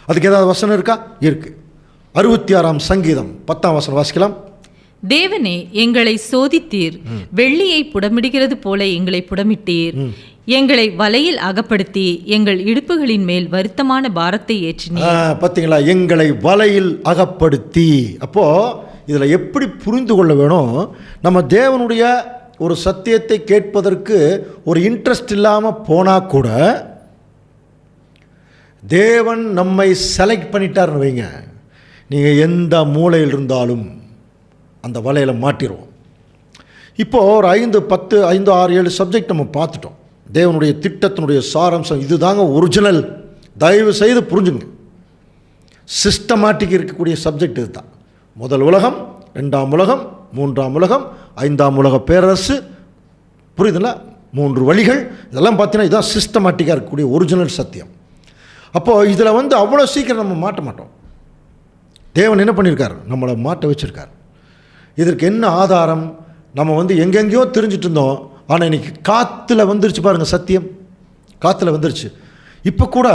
அதுக்கு ஏதாவது வசனம் இருக்கா? இருக்குது. 66ஆம் சங்கீதம் 10ஆம் வசனம் வாசிக்கலாம். தேவனே, எங்களை சோதித்தீர், வெள்ளியை புடமிடுகிறது போல எங்களை புடமிட்டீர். எங்களை வலையில் அகப்படுத்தி எங்கள் இடுப்புகளின் மேல் வருத்தமான பாரத்தை ஏற்றினீர். பார்த்தீங்களா? எங்களை வலையில் அகப்படுத்தி. அப்போது இதில் எப்படி புரிந்து கொள்ள வேணும், நம்ம தேவனுடைய ஒரு சத்தியத்தை கேட்பதற்கு ஒரு இன்ட்ரெஸ்ட் இல்லாமல் போனால் கூட தேவன் நம்மை செலக்ட் பண்ணிட்டார்னு வைங்க, நீங்கள் எந்த மூலையில் இருந்தாலும் அந்த வலையில் மாட்டிடுவோம். இப்போது ஒரு 5, 10, 5, 6, 7 சப்ஜெக்ட் நம்ம பார்த்துட்டோம். தேவனுடைய திட்டத்தினுடைய சாராம்சம் இதுதாங்க ஒரிஜினல். தயவு செய்து புரிஞ்சுங்க. சிஸ்டமேட்டிக் இருக்கக்கூடிய சப்ஜெக்ட் இது தான். முதல் உலகம், 2ஆம் உலகம், 3ஆம் உலகம், 5ஆம் உலக பேரரசு. புரியுதுங்களா? 3 வழிகள். இதெல்லாம் பார்த்தீங்கன்னா இதுதான் சிஸ்டமேட்டிக்காக இருக்கக்கூடிய ஒரிஜினல் சத்தியம். அப்போது இதில் அவ்வளோ சீக்கிரம் நம்ம மாட்ட மாட்டோம். தேவன் என்ன பண்ணியிருக்கார்? நம்மளை மாட்ட வச்சுருக்கார். இதற்கு என்ன ஆதாரம்? நம்ம எங்கெங்கேயோ தெரிஞ்சிட்டு இருந்தோம், ஆனால் இன்றைக்கி காற்றுல வந்துருச்சு பாருங்கள். சத்தியம் காற்றுல வந்துருச்சு. இப்போ கூட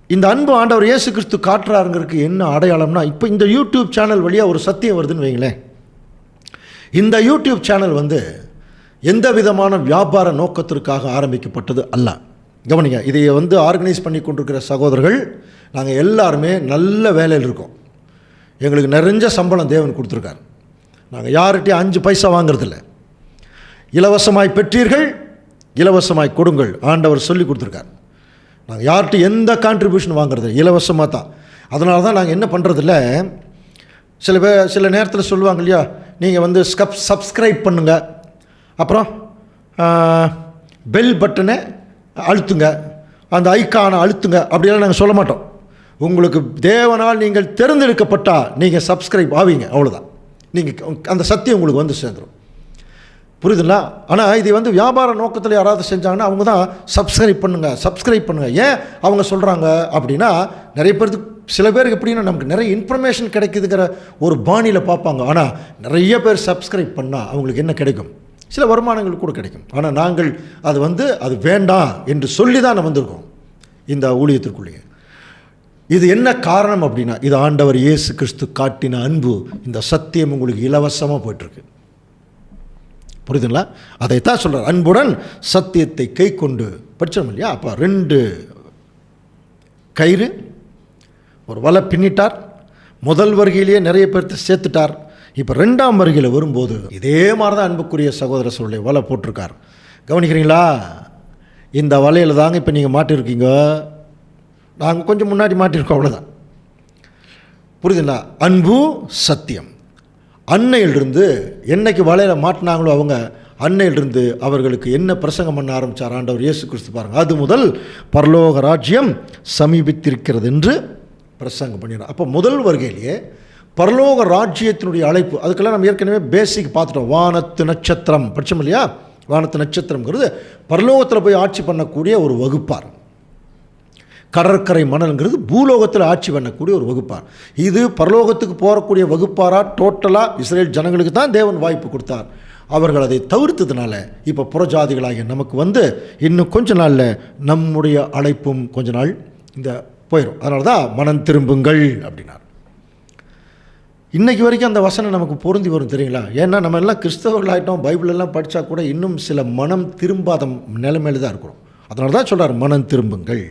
இந்த அன்பு ஆண்டவர் இயேசு கிறிஸ்து காட்டுறாருங்கிறதுக்கு என்ன அடையாளம்னா, இப்போ இந்த யூடியூப் சேனல் வழியாக ஒரு சத்தியம் வருதுன்னு வைங்களேன். இந்த யூடியூப் சேனல் எந்த விதமான வியாபார நோக்கத்திற்காக ஆரம்பிக்கப்பட்டது அல்ல. கவனிங்க, இதை ஆர்கனைஸ் பண்ணி கொண்டிருக்கிற சகோதரர்கள் நாங்கள் எல்லாருமே நல்ல வேலையில் இருக்கோம். எங்களுக்கு நிறைஞ்ச சம்பளம் தேவன் கொடுத்துருக்கார். நாங்கள் யார்கிட்டையும் 5 பைசா வாங்கிறதில்ல. இலவசமாய் பெற்றீர்கள், இலவசமாய் கொடுங்கள், ஆண்டவர் சொல்லி கொடுத்துருக்கார். நாங்கள் யார்கிட்ட எந்த கான்ட்ரிபியூஷன் வாங்குறது இலவசமாக தான். அதனால தான் நாங்கள் என்ன பண்ணுறதில்ல, சில நேரத்தில் சொல்லுவாங்க இல்லையா, நீங்கள் சப்ஸ்கிரைப் பண்ணுங்கள், அப்புறம் பெல் பட்டனை அழுத்துங்க, அந்த ஐக்கானை அழுத்துங்க, அப்படியெல்லாம் நாங்கள் சொல்ல மாட்டோம். உங்களுக்கு தேவனால் நீங்கள் தேர்ந்தெடுக்கப்பட்டால் நீங்கள் சப்ஸ்கிரைப் ஆவீங்க, அவ்வளோதான். நீங்கள் அந்த சத்தியம் உங்களுக்கு சேர்ந்துடும். புரியுதுங்களா? ஆனால் இது வியாபார நோக்கத்தில் யாராவது செஞ்சாங்கன்னா அவங்க தான் சப்ஸ்கிரைப் பண்ணுங்கள். ஏன் அவங்க சொல்கிறாங்க அப்படின்னா, நிறைய பேருக்கு சில பேருக்கு எப்படின்னா நமக்கு நிறைய இன்ஃபர்மேஷன் கிடைக்குதுங்கிற ஒரு பாணியில் பார்ப்பாங்க. ஆனால் நிறைய பேர் சப்ஸ்கிரைப் பண்ணால் அவங்களுக்கு என்ன கிடைக்கும்? சில வருமானங்கள் கூட கிடைக்கும். ஆனால் நாங்கள் அது வேண்டாம் என்று சொல்லி தான் நம்ம வந்திருக்கோம் இந்த ஊழியத்திற்குள்ளேயே. இது என்ன காரணம் அப்படின்னா, இது ஆண்டவர் இயேசு கிறிஸ்து காட்டின அன்பு. இந்த சத்தியம் உங்களுக்கு இலவசமாக போயிட்டுருக்கு. புரியுதுங்களா? அதைத்தான் சொல்கிறார், அன்புடன் சத்தியத்தை கை கொண்டு. படித்தோம் இல்லையா? அப்போ 2 கயிறு, ஒரு வலை பின்னிட்டார். முதல் வருகையிலேயே நிறைய பேர்த்த சேர்த்துட்டார். இப்போ 2ஆம் வருகையில் வரும்போது இதே மாதிரி தான் அன்புக்குரிய சகோதர சொல்லை வலை போட்டிருக்கார். கவனிக்கிறீங்களா? இந்த வலையில் தாங்க இப்போ நீங்கள் மாட்டிருக்கீங்க. நாங்கள் கொஞ்சம் முன்னாடி மாட்டிருக்கோம், அவ்வளோதான். புரியுதுங்களா? அன்பு சத்தியம். அன்னையிலிருந்து என்னைக்கு வலையில் மாட்டினாங்களோ அவங்க, அன்னையிலிருந்து அவர்களுக்கு என்ன பிரசங்கம் பண்ண ஆரம்பித்தார் ஆண்டவர் இயேசு கிறிஸ்து பாருங்கள். அது முதல் பரலோக ராஜ்யம் சமீபித்திருக்கிறது என்று பிரசங்கம் பண்ணிடுறார். அப்போ முதல் வருகையிலேயே பரலோக ராஜ்யத்தினுடைய அழைப்பு, அதுக்கெல்லாம் நம்ம ஏற்கனவே பேசிக் பார்த்துட்டோம். வானத்து நட்சத்திரம் படித்தோம் இல்லையா? வானத்து நட்சத்திரங்கிறது பரலோகத்தில் போய் ஆட்சி பண்ணக்கூடிய ஒரு வகுப்பார். கடற்கரை மணல்ங்கிறது பூலோகத்தில் ஆட்சி பண்ணக்கூடிய ஒரு வகுப்பார். இது பரலோகத்துக்கு போகக்கூடிய வகுப்பாராக டோட்டலாக இஸ்ரேல் ஜனங்களுக்கு தான் தேவன் வாய்ப்பு கொடுத்தார். அவர்கள் அதை தவிர்த்ததுனால இப்போ புறஜாதிகளாகிய நமக்கு இன்னும் கொஞ்ச நாளில் நம்முடைய அழைப்பும் கொஞ்ச நாள் இந்த போயிடும். அதனால தான் மனம் திரும்புங்கள் அப்படின்னார். இன்றைக்கு வரைக்கும் அந்த வசனம் நமக்கு பொருந்தி வரும் தெரியுங்களா? ஏன்னா நம்ம எல்லாம் கிறிஸ்தவர்கள் ஆகிட்டோம், பைபிளெல்லாம் படித்தா கூட இன்னும் சில மனம் திரும்பாத நிலைமையில தான் இருக்கிறோம். அதனால தான் சொல்கிறார் மனம் திரும்புங்கள்.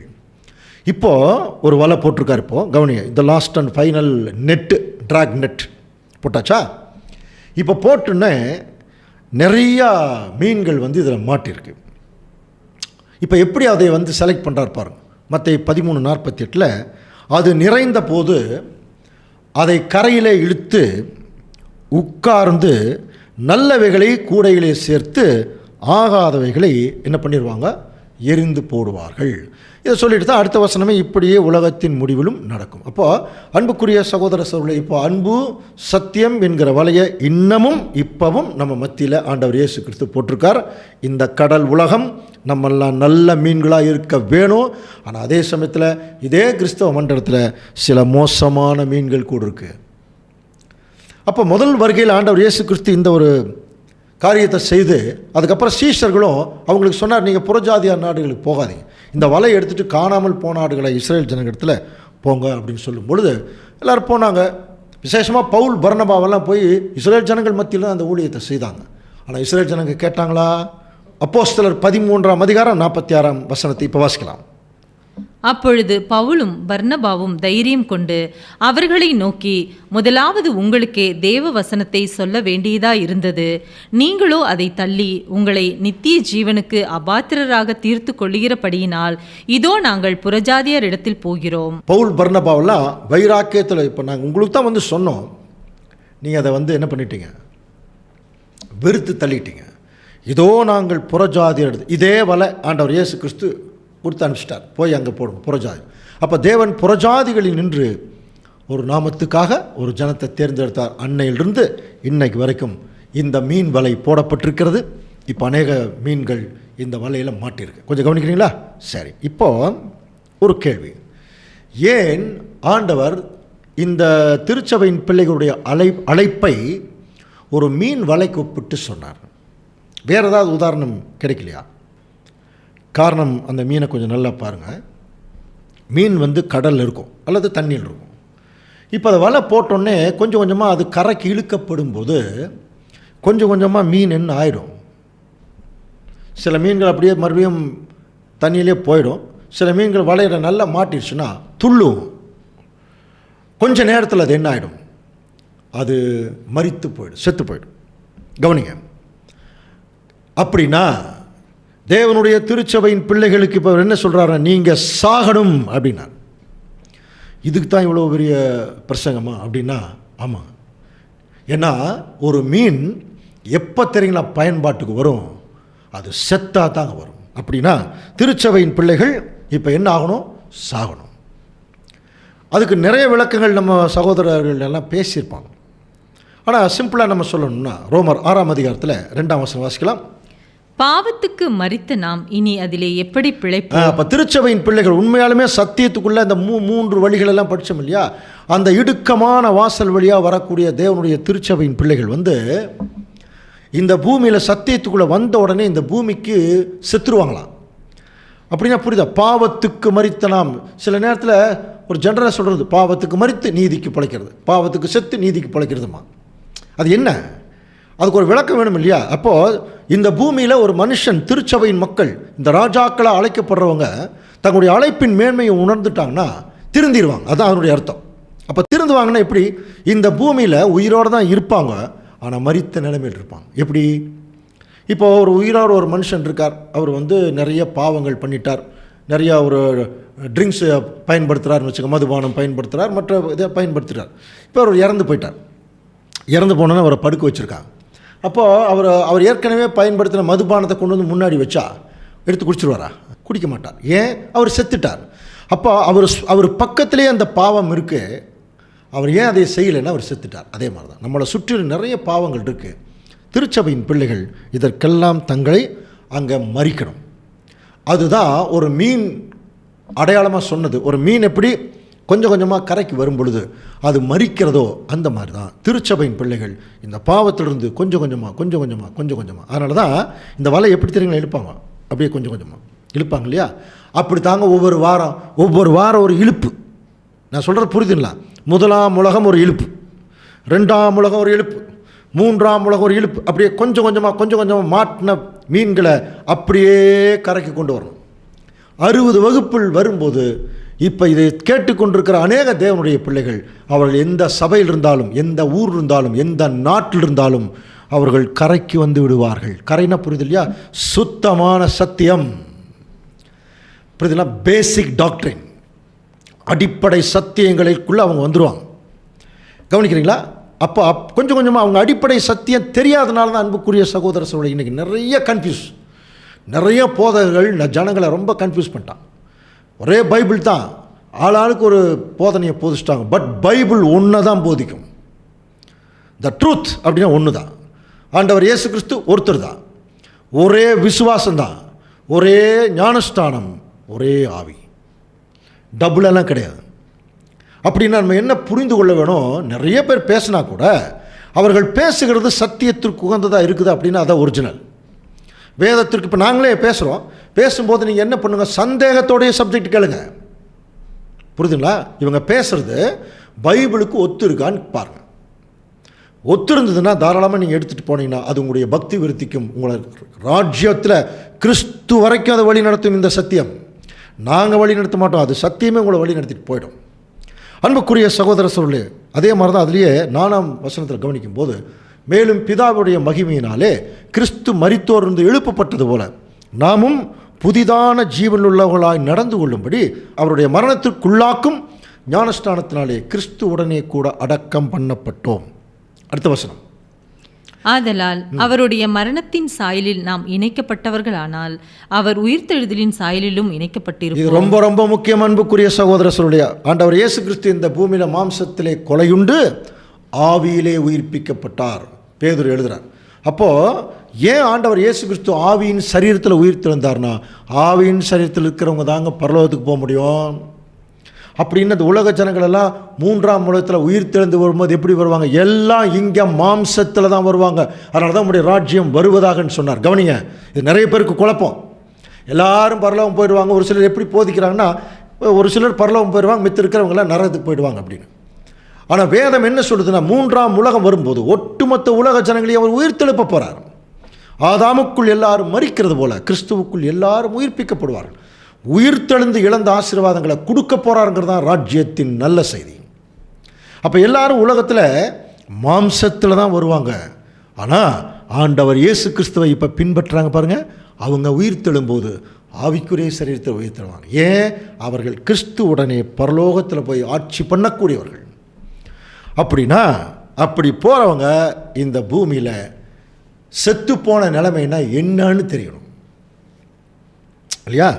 இப்போது ஒரு வலை போட்டிருக்காரு. இப்போது கவனிங்க, இந்த last and final net, track net போட்டாச்சா? இப்போ போட்டுன்னே நிறையா மீன்கள் இதில் மாட்டிருக்கு. இப்போ எப்படி அதை செலக்ட் பண்ணுறாரு பாருங்க. மத்தேயு 13:48 அது நிறைந்த போது அதை கரையிலே இழுத்து உட்கார்ந்து நல்லவைகளை கூடையிலே சேர்த்து ஆகாதவைகளை என்ன பண்ணிடுவாங்க, எரிந்து போடுவார்கள். இதை சொல்லிட்டு தான் அடுத்த வசனமே இப்படியே உலகத்தின் முடிவிலும் நடக்கும். அப்போது அன்புக்குரிய சகோதர சகோதரர்களே, இப்போ அன்பு சத்தியம் என்கிற வலையை இன்னமும் இப்பவும் நம்ம மத்தியில் ஆண்டவர் இயேசு கிறிஸ்து போட்டிருக்கார். இந்த கடல் உலகம் நம்மெல்லாம் நல்ல மீன்களாக இருக்க வேணும். ஆனால் அதே சமயத்தில் இதே கிறிஸ்தவ மண்டலத்தில் சில மோசமான மீன்கள் கூட இருக்குது. அப்போ முதல் வருகையில் ஆண்டவர் இயேசு கிறிஸ்து இந்த ஒரு காரியத்தை செய்து அதுக்கப்புறம் சீஷர்களும் அவங்களுக்கு சொன்னார், நீங்கள் புறஜாதியார் நாடுகளுக்கு போகாதீங்க, இந்த வலையை எடுத்துகிட்டு காணாமல் போன நாடுகளை இஸ்ரேல் ஜனங்களிடத்தில் போங்க அப்படின்னு சொல்லும் பொழுது எல்லோரும் போனாங்க. விசேஷமாக பவுல் பர்னபாவெல்லாம் போய் இஸ்ரேல் ஜனங்கள் மத்தியில் அந்த ஊழியத்தை செய்தாங்க. ஆனால் இஸ்ரேல் ஜனங்கள் கேட்டாங்களா? அப்போஸ்தலர் 13:46 இப்போ வாசிக்கலாம். அப்பொழுது பவுலும் பர்னபாவும் தைரியம் கொண்டு அவர்களை நோக்கி, முதலாவது உங்களுக்கே தேவ வசனத்தை சொல்ல வேண்டியதா இருந்தது, நீங்களோ அதை தள்ளி உங்களை நித்திய ஜீவனுக்கு அபாத்திரராக தீர்த்து கொள்ளுகிறபடியினால் இதோ நாங்கள் புறஜாதியார் இடத்தில் போகிறோம். பவுல் பர்னபாவெல்லாம் வைராக்கியத்தில், இப்போ நாங்கள் உங்களுக்கு தான் சொன்னோம், நீங்கள் அதை என்ன பண்ணிட்டீங்க, வெறுத்து தள்ளிட்டீங்க. இதோ நாங்கள் புறஜாதியார் இடத்து, இதே வலை ஆண்டவர் இயேசு கிறிஸ்து கொடுத்து அனுப்பிச்சிட்டார், போய் அங்கே போடுங்க புறஜாதி. அப்போ தேவன் புறஜாதிகளில் நின்று ஒரு நாமத்துக்காக ஒரு ஜனத்தை தேர்ந்தெடுத்தார். அன்னையிலிருந்து இன்னைக்கு வரைக்கும் இந்த மீன் வலை போடப்பட்டிருக்கிறது. இப்போ அநேக மீன்கள் இந்த வலையில் மாட்டியிருக்கு. கொஞ்சம் கவனிக்கிறீங்களா? சரி, இப்போ ஒரு கேள்வி. ஏன் ஆண்டவர் இந்த திருச்சபையின் பிள்ளைகளுடைய அழைப்பை ஒரு மீன் வலைக்கு ஒப்பிட்டு சொன்னார்? வேறு ஏதாவது உதாரணம் கிடைக்கலையா? காரணம், அந்த மீனை கொஞ்சம் நல்லா பாருங்கள். மீன் கடலில் இருக்கும் அல்லது தண்ணியில் இருக்கும். இப்போ அதை வலை போட்டோன்னே கொஞ்சம் கொஞ்சமாக அது கரைக்கு இழுக்கப்படும் போது கொஞ்சம் கொஞ்சமாக மீன் என்ன ஆயிடும். சில மீன்கள் அப்படியே மறுபடியும் தண்ணியிலே போயிடும். சில மீன்கள் வலையில் நல்லா மாட்டிடுச்சுன்னா துள்ளும். கொஞ்சம் நேரத்தில் அது என்ன ஆகிடும், அது மரித்து போயிடும், செத்து போயிடும். கவனிங்க. அப்படின்னா தேவனுடைய திருச்சபையின் பிள்ளைகளுக்கு இப்போ என்ன சொல்கிறாரு, நீங்கள் சாகணும் அப்படின்னா. இதுக்கு தான் இவ்வளோ பெரிய பிரசங்கமா அப்படின்னா? ஆமாம். ஏன்னா ஒரு மீன் எப்போ தெரியுங்களா பயன்பாட்டுக்கு வரும், அது செத்தா தாங்க வரும். அப்படின்னா திருச்சபையின் பிள்ளைகள் இப்போ என்ன ஆகணும், சாகணும். அதுக்கு நிறைய விளக்கங்கள் நம்ம சகோதரர்கள் எல்லாம் பேசியிருப்பாங்க. ஆனால் சிம்பிளாக நம்ம சொல்லணும்னா ரோமர் 6:2 வாசிக்கலாம். பாவத்துக்கு மரித்த நாம் இனி அதிலே எப்படி பிழைப்போம்? அப்போ திருச்சபையின் பிள்ளைகள் உண்மையாலுமே சத்தியத்துக்குள்ளே அந்த 3 வழிகளெல்லாம் படித்தோம் இல்லையா? அந்த இடுக்கமான வாசல் வழியாக வரக்கூடிய தேவனுடைய திருச்சபையின் பிள்ளைகள் இந்த பூமியில் சத்தியத்துக்குள்ளே வந்த உடனே இந்த பூமிக்கு செத்துருவாங்களாம். அப்படின்னா புரியுதா? பாவத்துக்கு மரித்த நாம், சில நேரத்தில் ஒரு ஜெனரலாக சொல்கிறது, பாவத்துக்கு மரித்து நீதிக்கு பிழைக்கிறது, பாவத்துக்கு செத்து நீதிக்கு பிழைக்கிறதுமா. அது என்ன? அதுக்கு ஒரு விளக்கம் வேணும் இல்லையா? அப்போது இந்த பூமியில் ஒரு மனுஷன், திருச்சபையின் மக்கள், இந்த ராஜாக்களாக அழைக்கப்படுறவங்க தங்களுடைய அழைப்பின் மேன்மையை உணர்ந்துட்டாங்கன்னா திருந்திடுவாங்க. அதுதான் அதனுடைய அர்த்தம். அப்போ திருந்துவாங்கன்னா எப்படி? இந்த பூமியில் உயிரோடு தான் இருப்பாங்க, ஆனால் மரித்த நிலைமையில் இருப்பாங்க. எப்படி? இப்போ ஒரு உயிரோடு ஒரு மனுஷன் இருக்கார், அவர் நிறைய பாவங்கள் பண்ணிட்டார், நிறையா ஒரு ட்ரிங்க்ஸு பயன்படுத்துகிறார்னு வச்சுக்க, மதுபானம் பயன்படுத்துகிறார், மற்ற இதை பயன்படுத்துகிறார். இப்போ அவர் இறந்து போயிட்டார். இறந்து போனோன்னு அவரை படுக்க வச்சுருக்காங்க. அப்போது அவர் ஏற்கனவே பயன்படுத்தின மதுபானத்தை கொண்டு முன்னாடி வச்சா எடுத்து குடிச்சிருவாரா? குடிக்க மாட்டார். ஏன்? அவர் செத்துட்டார். அப்போ அவர் பக்கத்திலே அந்த பாவம் இருக்குது, அவர் ஏன் அதை செய்யலைன்னா அவர் செத்துட்டார். அதே மாதிரி தான் நம்மளை சுற்றி நிறைய பாவங்கள் இருக்குது. திருச்சபையின் பிள்ளைகள் இதற்கெல்லாம் தங்களை அங்கே மறிக்கணும். அதுதான் ஒரு மீன் அடையாளமாக சொன்னது. ஒரு மீன் எப்படி கொஞ்சம் கொஞ்சமாக கரைக்கு வரும் பொழுது அது மரிக்கிறதோ அந்த மாதிரி தான் திருச்சபையின் பிள்ளைகள் இந்த பாவத்திலிருந்து கொஞ்சம் கொஞ்சமாக. அதனால தான் இந்த வலை எப்படி தெரியுங்களா இழுப்பாங்க, அப்படியே கொஞ்சம் கொஞ்சமாக இழுப்பாங்க இல்லையா? அப்படி தாங்க ஒவ்வொரு வாரம் ஒரு இழுப்பு. நான் சொல்கிறது புரியுதுங்களா? முதலாம் உலகம் ஒரு இழுப்பு, 2ஆம் உலகம் ஒரு இழுப்பு, 3ஆம் உலகம் ஒரு இழுப்பு. அப்படியே கொஞ்சம் கொஞ்சமாக மாட்டின மீன்களை அப்படியே கரைக்கு கொண்டு வரணும். 60 வகுப்பில் வரும்போது இப்போ இதை கேட்டுக்கொண்டிருக்கிற அநேக தேவனுடைய பிள்ளைகள், அவர்கள் எந்த சபையில் இருந்தாலும், எந்த ஊர் இருந்தாலும், எந்த நாட்டில் இருந்தாலும் அவர்கள் கரைக்கு வந்து விடுவார்கள். கரைனா புரியுது இல்லையா? சுத்தமான சத்தியம் புரியுதுல, பேசிக் டாக்டரின், அடிப்படை சத்தியங்களுக்குள்ளே அவங்க வந்துடுவாங்க. கவனிக்கிறீங்களா? அப்போ கொஞ்சம் கொஞ்சமாக அவங்க அடிப்படை சத்தியம் தெரியாதனால தான் அன்புக்குரிய சகோதர சகோதரி இன்றைக்கி நிறைய போதகர்கள் ஜனங்களை ரொம்ப கன்ஃபியூஸ் பண்ணிட்டான். ஒரே பைபிள் தான், ஆளாளுக்கு ஒரு போதனையை போதிச்சிட்டாங்க. பட் பைபிள் ஒன்று தான் போதிக்கும். த ட்ரூத் அப்படின்னா ஒன்று தான். ஆண்டவர் இயேசு கிறிஸ்து ஒருத்தர் தான், ஒரே விசுவாசம்தான், ஒரே ஞானஸ்தானம், ஒரே ஆவி, டபுளெல்லாம் கிடையாது. அப்படின்னா நம்ம என்ன புரிந்து கொள்ள வேணும்? நிறைய பேர் பேசினா கூட அவர்கள் பேசுகிறது சத்தியத்திற்கு உகந்ததாக இருக்குது அப்படின்னா அதான் ஒரிஜினல். வேதத்திற்கு இப்போ நாங்களே பேசுகிறோம், பேசும்போது நீங்கள் என்ன பண்ணுங்கள், சந்தேகத்தோடைய சப்ஜெக்ட் கேளுங்க. புரியுதுங்களா? இவங்க பேசுகிறது பைபிளுக்கு ஒத்து இருக்கான்னு பாருங்கள். ஒத்து இருந்ததுன்னா தாராளமாக நீங்கள் எடுத்துகிட்டு போனீங்கன்னா அது உங்களுடைய பக்தி விருத்திக்கும், உங்களை ராஜ்யத்தில் கிறிஸ்து வரைக்கும் அதை வழி நடத்தும். இந்த சத்தியம் நாங்கள் வழி நடத்த மாட்டோம், அது சத்தியமே உங்களை வழி நடத்திட்டு போயிடும். அன்புக்குரிய சகோதர சொல்லே, அதே மாதிரி தான் அதுலேயே 4ஆம் வசனத்தில் கவனிக்கும் போது, மேலும் பிதாவுடைய மகிமையினாலே கிறிஸ்து மரித்தோரிலிருந்து எழுப்பப்பட்டது போல நாமும் புதிதான ஜீவனுள்ளவர்களாய் நடந்து கொள்ளும்படி அவருடைய மரணத்திற்குள்ளாக்கும் ஞானஸ்தானத்தினாலே கிறிஸ்து உடனே கூட அடக்கம் பண்ணப்பட்டோம். அடுத்த வசனம், ஆதலால் அவருடைய மரணத்தின் சாயலில் நாம் இணைக்கப்பட்டவர்களானால் அவர் உயிர்த்தெழுதலின் சாயலிலும் இணைக்கப்பட்டிருப்போம். இது ரொம்ப ரொம்ப முக்கியம் அன்புக்குரிய சகோதர சொல்லுடைய. ஆண்டவர் இயேசு கிறிஸ்து இந்த பூமியில மாம்சத்திலே கொலையுண்டு ஆவியிலே உயிர்ப்பிக்கப்பட்டார். பேதுரு எழுதுறார். அப்போது ஏன் ஆண்டவர் இயேசு கிறிஸ்து ஆவியின் சரீரத்தில் உயிர் தெழுந்தார்னா, ஆவியின் சரீரத்தில் இருக்கிறவங்க தாங்க பரலோகத்துக்கு போக முடியும். அப்படின்னு அந்த உலக ஜனங்களெல்லாம் 3ஆம் உலகத்தில் உயிர் தெழுந்து வரும்போது எப்படி வருவாங்க? எல்லாம் இங்கே மாம்சத்தில் தான் வருவாங்க. அதனால தான் நம்முடைய ராஜ்யம் வருவதாகன்னு சொன்னார். கவனிங்க, இது நிறைய பேருக்கு குழப்பம். எல்லாரும் பரலோகம் போயிடுவாங்க. ஒரு சிலர் எப்படி போதிக்கிறாங்கன்னா, ஒரு சிலர் பரலோகம் போயிடுவாங்க, மித்த இருக்கிறவங்களாம் நரகத்துக்கு போயிடுவாங்க அப்படின்னு. ஆனால் வேதம் என்ன சொல்லுதுன்னா, 3ஆம் உலகம் வரும்போது ஒட்டுமொத்த உலக ஜனங்களையும் அவர் உயிர் தெழுப்ப போகிறார். ஆதாமுக்குள் எல்லாரும் மரிக்கிறது போல கிறிஸ்துவுக்குள் எல்லாரும் உயிர்ப்பிக்கப்படுவார்கள். உயிர்த்தெழுந்து இழந்த ஆசீர்வாதங்களை கொடுக்க போகிறாருங்கிறது தான் ராஜ்யத்தின் நல்ல செய்தி. அப்போ எல்லாரும் உலகத்தில் மாம்சத்தில் தான் வருவாங்க. ஆனால் ஆண்டவர் இயேசு கிறிஸ்துவை இப்போ பின்பற்றுறாங்க பாருங்கள், அவங்க உயிர்த்தெழும்போது ஆவிக்குரிய சரீரத்தில் உயிர்த்தெழுவாங்க. ஏன்? அவர்கள் கிறிஸ்து உடனே பரலோகத்தில் போய் ஆட்சி பண்ணக்கூடியவர்கள். அப்படின்னா அப்படி போகிறவங்க இந்த பூமியில் செத்து போன நிலைமைன்னா என்னன்னு தெரியணும் இல்லையா?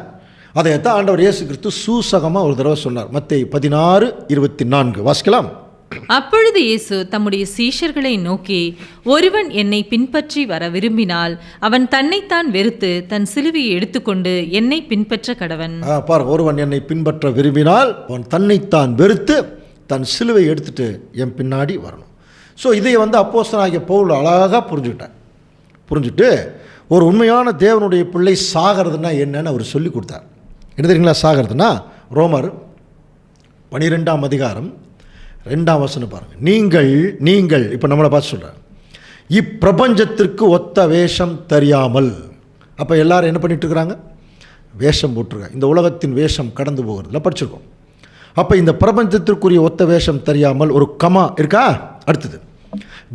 அதைத்தான் ஆண்டவர் இயேசு கிறிஸ்து சூசகமாக ஒரு தடவை சொன்னார். மத்தேயு 16:24 வாசிக்கலாம். அப்பொழுது இயேசு தம்முடைய சீஷர்களை நோக்கி, ஒருவன் என்னை பின்பற்றி வர விரும்பினால் அவன் தன்னைத்தான் வெறுத்து தன் சிலுவையை எடுத்துக்கொண்டு என்னை பின்பற்ற கடவன். பாருங்க, ஒருவன் என்னை பின்பற்ற விரும்பினால் அவன் தன்னைத்தான் வெறுத்து தன் சிலுவை எடுத்துட்டு என் பின்னாடி வரணும். ஸோ இதை அப்போஸ்தலனாகிய பவுல் அழகாக புரிஞ்சுட்டு ஒரு உண்மையான தேவனுடைய பிள்ளை சாகிறதுனா என்னன்னு அவர் சொல்லி கொடுத்தார். என்ன தெரியுங்களா சாகிறதுனா? ரோமர் 12ஆம் அதிகாரம் 2ஆம் வசனம் பாருங்கள். நீங்கள் இப்போ நம்மளை பார்த்து சொல்கிறார், இப்பிரபஞ்சத்திற்கு ஒத்த வேஷம் தெரியாமல். அப்போ எல்லாரும் என்ன பண்ணிட்டு இருக்கிறாங்க? வேஷம் போட்டிருக்காங்க. இந்த உலகத்தின் வேஷம் கடந்து போகிறதுல படிச்சிருக்கோம். அப்போ இந்த பிரபஞ்சத்திற்குரிய ஒத்த வேஷம் தெரியாமல் ஒரு கமா இருக்கா? அடுத்தது,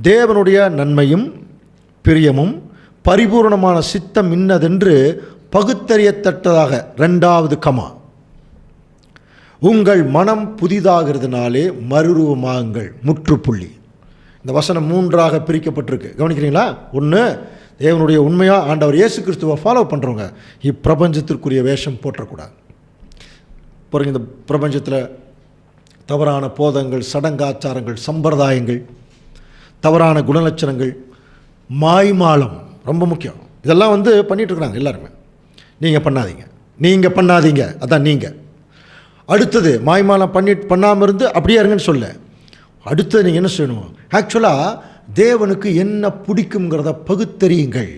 தேவனுடைய நன்மையும் பிரியமும் பரிபூர்ணமான சித்தம் இன்னதென்று பகுத்தறியத்தக்கதாக 2வது கமா, உங்கள் மனம் புதிதாகிறதுனாலே மறுரூபமாகுங்கள், முற்றுப்புள்ளி. இந்த வசனம் 3ஆக பிரிக்கப்பட்டிருக்கு. கவனிக்கிறீங்களா? ஒன்று, தேவனுடைய உண்மையாக ஆண்டவர் இயேசு கிறிஸ்துவை ஃபாலோ பண்ணுறவங்க இப்பிரபஞ்சத்திற்குரிய வேஷம் போற்றக்கூடாது. பாருங்க, இந்த பிரபஞ்சத்தில் தவறான போதங்கள், சடங்காச்சாரங்கள், சம்பிரதாயங்கள், தவறான குணலட்சணங்கள், மாய்மாலம் ரொம்ப முக்கியம். இதெல்லாம் பண்ணிகிட்ருக்குறாங்க எல்லாருமே. நீங்கள் பண்ணாதீங்க அதான் நீங்கள். அடுத்தது, மாய்மாலம் பண்ணாமல் இருந்து அப்படியே இருங்கன்னு சொல்ல. அடுத்தது நீங்கள் என்ன செய்யணும்? ஆக்சுவலாக தேவனுக்கு என்ன பிடிக்குங்கிறத பகுத்தறியுங்கள்.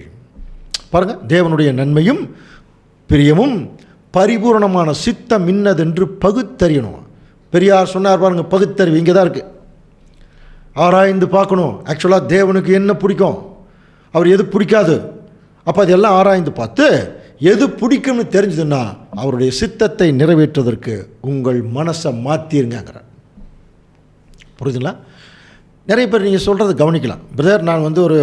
பாருங்கள், தேவனுடைய நன்மையும் பிரியமும் பரிபூர்ணமான சித்தம் இன்னதென்று பகுத்தறியணும். பெரியார் சொன்னார் பாருங்க, பகுத்தறிவு இங்கே தான் இருக்குது. ஆராய்ந்து பார்க்கணும். ஆக்சுவலாக தேவனுக்கு என்ன பிடிக்கும், அவர் எது பிடிக்காது, அப்போ அதெல்லாம் ஆராய்ந்து பார்த்து எது பிடிக்கும்னு தெரிஞ்சதுன்னா அவருடைய சித்தத்தை நிறைவேற்றுவதற்கு உங்கள் மனசை மாற்றிருங்கிறார். புரியுதுங்களா? நிறைய பேர் நீங்கள் சொல்கிறது கவனிக்கலாம். பிரதர், நான் வந்து ஒரு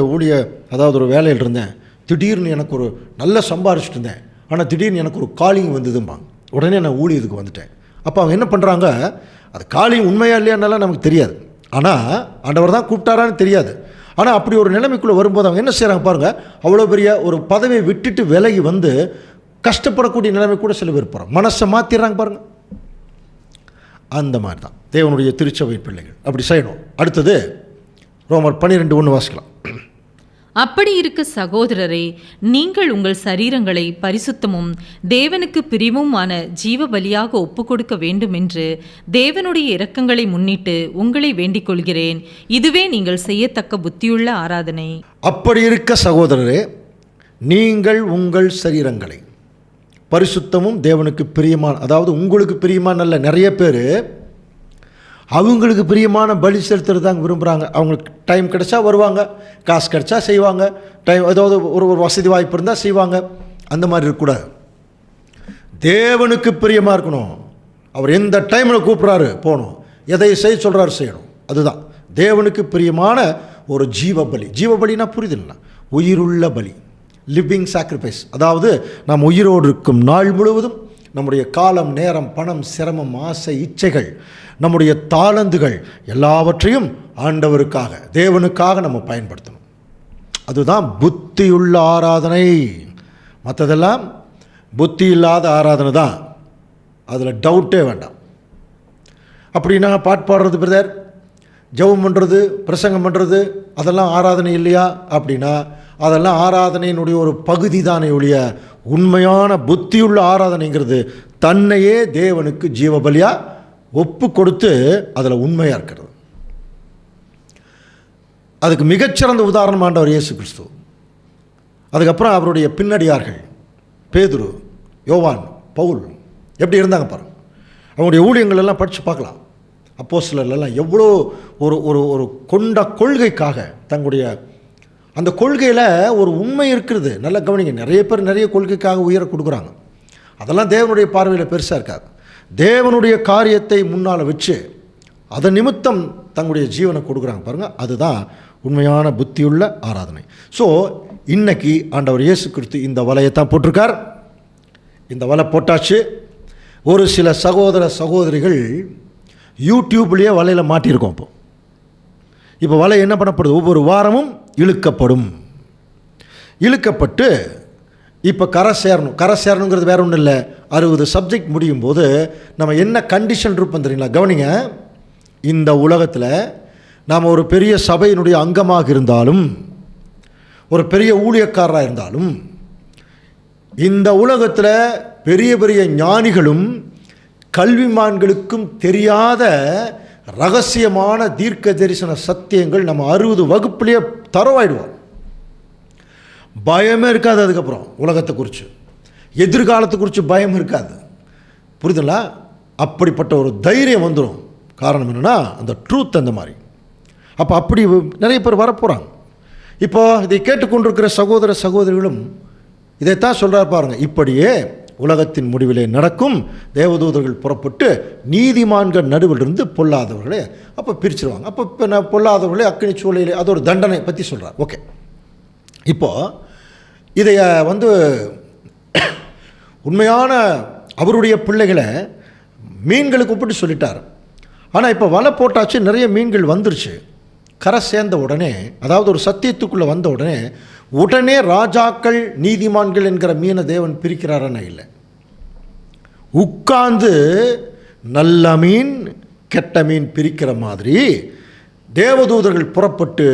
அதாவது ஒரு வேலையில் இருந்தேன், திடீர்னு எனக்கு ஒரு நல்ல சம்பாரிச்சிட்டு இருந்தேன், ஆனால் திடீர்னு எனக்கு ஒரு காலிங் வந்ததும்பாங்க. உடனே நான் ஊழியத்துக்கு வந்துட்டேன். அப்போ அவங்க என்ன பண்ணுறாங்க, அது காலிங் உண்மையா இல்லையானாலாம் நமக்கு தெரியாது, ஆனால் ஆண்டவர் தான் கூப்பிட்டாரான்னு தெரியாது. ஆனால் அப்படி ஒரு நிலைமைக்குள்ளே வரும்போது அவங்க என்ன செய்கிறாங்க பாருங்கள், அவ்வளோ பெரிய ஒரு பதவியை விட்டுட்டு விலகி வந்து கஷ்டப்படக்கூடிய நிலைமை கூட சில பேர் போகிறாங்க, மனசை மாற்றிடுறாங்க பாருங்கள். அந்த மாதிரி தான் தேவனுடைய திருச்சபை பிள்ளைகள் அப்படி செய்யணும். அடுத்தது ரோமர் 12:1 வாசிக்கலாம். அப்படி இருக்க சகோதரரே, நீங்கள் உங்கள் சரீரங்களை பரிசுத்தமும் தேவனுக்கு பிரியவுமான ஜீவ பலியாக ஒப்புக்கொடுக்க வேண்டுமென்று தேவனுடைய இரக்கங்களை முன்னிட்டு உங்களை வேண்டிக் கொள்கிறேன். இதுவே நீங்கள் செய்யத்தக்க புத்தியுள்ள ஆராதனை. அப்படி இருக்க சகோதரரே, நீங்கள் உங்கள் சரீரங்களை பரிசுத்தமும் தேவனுக்கு பிரியமான, அதாவது உங்களுக்கு பிரியமான அல்ல, நிறைய பேர் அவங்களுக்கு பிரியமான பலி செலுத்துறது தாங்க விரும்புகிறாங்க. அவங்களுக்கு டைம் கிடைச்சா வருவாங்க, காசு கிடைச்சா செய்வாங்க, ஏதாவது ஒரு வசதி வாய்ப்பு இருந்தால் செய்வாங்க. அந்த மாதிரி இருக்கக்கூடாது. தேவனுக்கு பிரியமாக இருக்கணும். அவர் எந்த டைமில் கூப்பிட்றாரு போகணும், எதை செய்ய சொல்கிறாரு செய்யணும். அதுதான் தேவனுக்கு பிரியமான ஒரு ஜீவ பலி. ஜீவ பலினா புரியுதுங்களா? உயிருள்ள பலி, லிவிங் சாக்ரிஃபைஸ். அதாவது நாம் உயிரோடு இருக்கும் நாள் முழுவதும் நம்முடைய காலம், நேரம், பணம், சிரமம், ஆசை, இச்சைகள், நம்முடைய தாளந்துகள் எல்லாவற்றையும் ஆண்டவருக்காக, தேவனுக்காக நம்ம பயன்படுத்தணும். அதுதான் புத்தியுள்ள ஆராதனை. மற்றதெல்லாம் புத்தி இல்லாத ஆராதனை தான், அதில் டவுட்டே வேண்டாம். அப்படின்னா பாட்டு பாடுறது பிரதர், ஜெபம் பண்ணுறது, பிரசங்கம் பண்ணுறது, அதெல்லாம் ஆராதனை இல்லையா அப்படின்னா அதெல்லாம் ஆராதனையினுடைய ஒரு பகுதி தானே ஒழிய உண்மையான புத்தியுள்ள ஆராதனைங்கிறது தன்னையே தேவனுக்கு ஜீவபலியாக ஒப்பு கொடுத்து அதில் உண்மையாக இருக்கிறது. அதுக்கு மிகச்சிறந்த உதாரணம் ஆண்டவர் இயேசு கிறிஸ்து. அதுக்கப்புறம் அவருடைய பின்னடியார்கள் பேதுரு, யோவான், பவுல் எப்படி இருந்தாங்க பாருங்க. அவங்களுடைய ஊழியங்கள் எல்லாம் படித்து பார்க்கலாம். அப்போஸ்தலர்களெல்லாம் எவ்வளோ ஒரு ஒரு ஒரு கொண்ட கொள்கைக்காக தங்களுடைய அந்த கொள்கையில் ஒரு உண்மை இருக்கிறது. நல்லா கவனிங்க. நிறைய பேர் நிறைய கொள்கைக்காக உயிரை கொடுக்குறாங்க. அதெல்லாம் தேவனுடைய பார்வையில் பெருசாக இருக்காது. தேவனுடைய காரியத்தை முன்னால் வச்சு அதன் நிமித்தம் தங்களுடைய ஜீவனை கொடுக்குறாங்க பாருங்கள். அதுதான் உண்மையான புத்தியுள்ள ஆராதனை. ஸோ இன்னைக்கு ஆண்டவர் இயேசு கிறிஸ்து இந்த வலையைத்தான் போட்டிருக்கார். இந்த வலை போட்டாச்சு. ஒரு சில சகோதர சகோதரிகள் யூடியூப்லேயே வலையில் மாட்டியிருக்கோம். இப்போ வலை என்ன பண்ணப்படுது, ஒவ்வொரு வாரமும் இழுக்கப்பட்டு இப்போ கரை சேரணுங்கிறது வேறு ஒன்றும் இல்லை. 60 சப்ஜெக்ட் முடியும் போது நம்ம என்ன கண்டிஷன் இருப்போம் தெரியுங்களா? கவனிங்க. இந்த உலகத்தில் நாம் ஒரு பெரிய சபையினுடைய அங்கமாக இருந்தாலும், ஒரு பெரிய ஊழியக்காரராக இருந்தாலும், இந்த உலகத்தில் பெரிய பெரிய ஞானிகளும் கல்விமான்களுக்கும் தெரியாத ரகசியமான தீர்க்க தரிசன சத்தியங்கள் நம்ம 60 வகுப்புலேயே தரவாயிடுவோம். பயமே இருக்காது. அதுக்கப்புறம் உலகத்தை குறித்து, எதிர்காலத்தை குறித்து பயம் இருக்காது. புரியுதுங்களா? அப்படிப்பட்ட ஒரு தைரியம் வந்துடும். காரணம் என்னென்னா அந்த ட்ரூத் அந்த மாதிரி. அப்போ அப்படி நிறைய பேர் வரப்போகிறாங்க. இப்போ இதை கேட்டுக்கொண்டிருக்கிற சகோதர சகோதரிகளும் இதைத்தான் சொல்கிறார் பாருங்கள். இப்படியே உலகத்தின் முடிவிலே நடக்கும். தேவதூதர்கள் புறப்பட்டு நீதிமான்கள் நடுவிலிருந்து பொல்லாதவர்களே அப்போ பிரிச்சிருவாங்க. அப்போ இப்போ நான் பொல்லாதவர்களே அக்கினி சூளையிலே, அது ஒரு தண்டனை பற்றி சொல்கிறார். ஓகே, இப்போது இதை உண்மையான அவருடைய பிள்ளைகளை மீன்களுக்கு ஒப்பிட்டு சொல்லிட்டார். ஆனால் இப்போ வலை போட்டாச்சு, நிறைய மீன்கள் வந்துருச்சு. கரை சேர்ந்த உடனே, அதாவது ஒரு சத்தியத்துக்குள்ளே வந்த உடனே ராஜாக்கள் நீதிமான்கள் என்கிற மீனை தேவன் பிரிக்கிறாரன்னா இல்லை. உட்கார்ந்து நல்ல மீன் கெட்ட மீன் பிரிக்கிற மாதிரி தேவதூதர்கள் புறப்பட்டு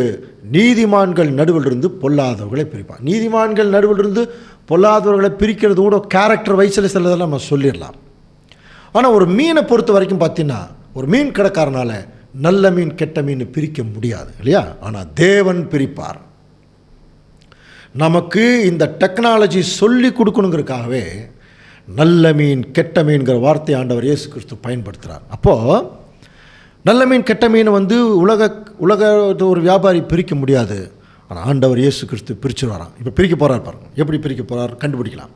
நீதிமான்கள் நடுவிலிருந்து பொல்லாதவர்களை பிரிப்பான். நீதிமான்கள் நடுவிலிருந்து பொல்லாதவர்களை பிரிக்கிறது கூட கேரக்டர் வைஸில் சிலதெல்லாம் நம்ம சொல்லிடலாம். ஆனால் ஒரு மீனை பொறுத்த வரைக்கும் பார்த்தீங்கன்னா, ஒரு மீன் கடைக்காரனால் நல்ல மீன் கெட்ட மீன் பிரிக்க முடியாது இல்லையா? ஆனால் தேவன் பிரிப்பார். நமக்கு இந்த டெக்னாலஜி சொல்லி கொடுக்கணுங்கிறதுக்காகவே நல்ல மீன் கெட்ட மீன்கிற வார்த்தை ஆண்டவர் இயேசு கிறிஸ்து பயன்படுத்துகிறார். அப்போது நல்ல மீன் கெட்ட மீன் வந்து உலக ஒரு வியாபாரி பிரிக்க முடியாது. ஆனால் ஆண்டவர் இயேசு கிறிஸ்து பிரிச்சுருவாராம். இப்போ பிரிக்க போகிறார் பாருங்க. எப்படி பிரிக்க போகிறார் கண்டுபிடிக்கலாம்.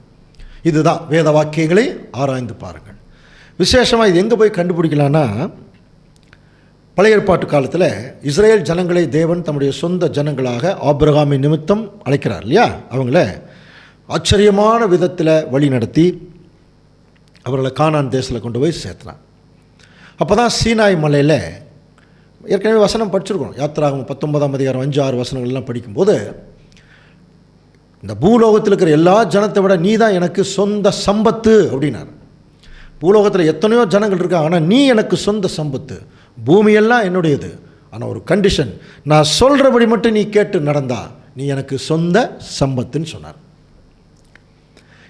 இதுதான் வேத வாக்கியங்களை ஆராய்ந்து பாருங்கள். விசேஷமாக இது எங்கே போய் கண்டுபிடிக்கலான்னா, பழைய ஏற்பாட்டு காலத்தில் இஸ்ரேல் ஜனங்களை தேவன் தம்முடைய சொந்த ஜனங்களாக ஆபிரகாமின் நிமித்தம் அழைக்கிறார் இல்லையா? அவங்கள ஆச்சரியமான விதத்தில் வழி நடத்தி அவர்களை கானான் தேசத்தில் கொண்டு போய் சேர்த்துனான். அப்போ தான் சீனாய் மலையில் ஏற்கனவே வசனம் படிச்சிருக்கோம். யாத்திராகமம் 19ஆம் அதிகாரம் 5-6 வசனங்கள்லாம் படிக்கும்போது, இந்த பூலோகத்தில் இருக்கிற எல்லா ஜனத்தை விட நீ தான் எனக்கு சொந்த சம்பத்து அப்படின்னார். பூலோகத்தில் எத்தனையோ ஜனங்கள் இருக்காங்க, ஆனால் நீ எனக்கு சொந்த சம்பத்து, பூமியெல்லாம் என்னுடையது. ஆனால் ஒரு கண்டிஷன், நான் சொல்கிறபடி மட்டும் நீ கேட்டு நடந்தா நீ எனக்கு சொந்த சம்பத்துன்னு சொன்னார்.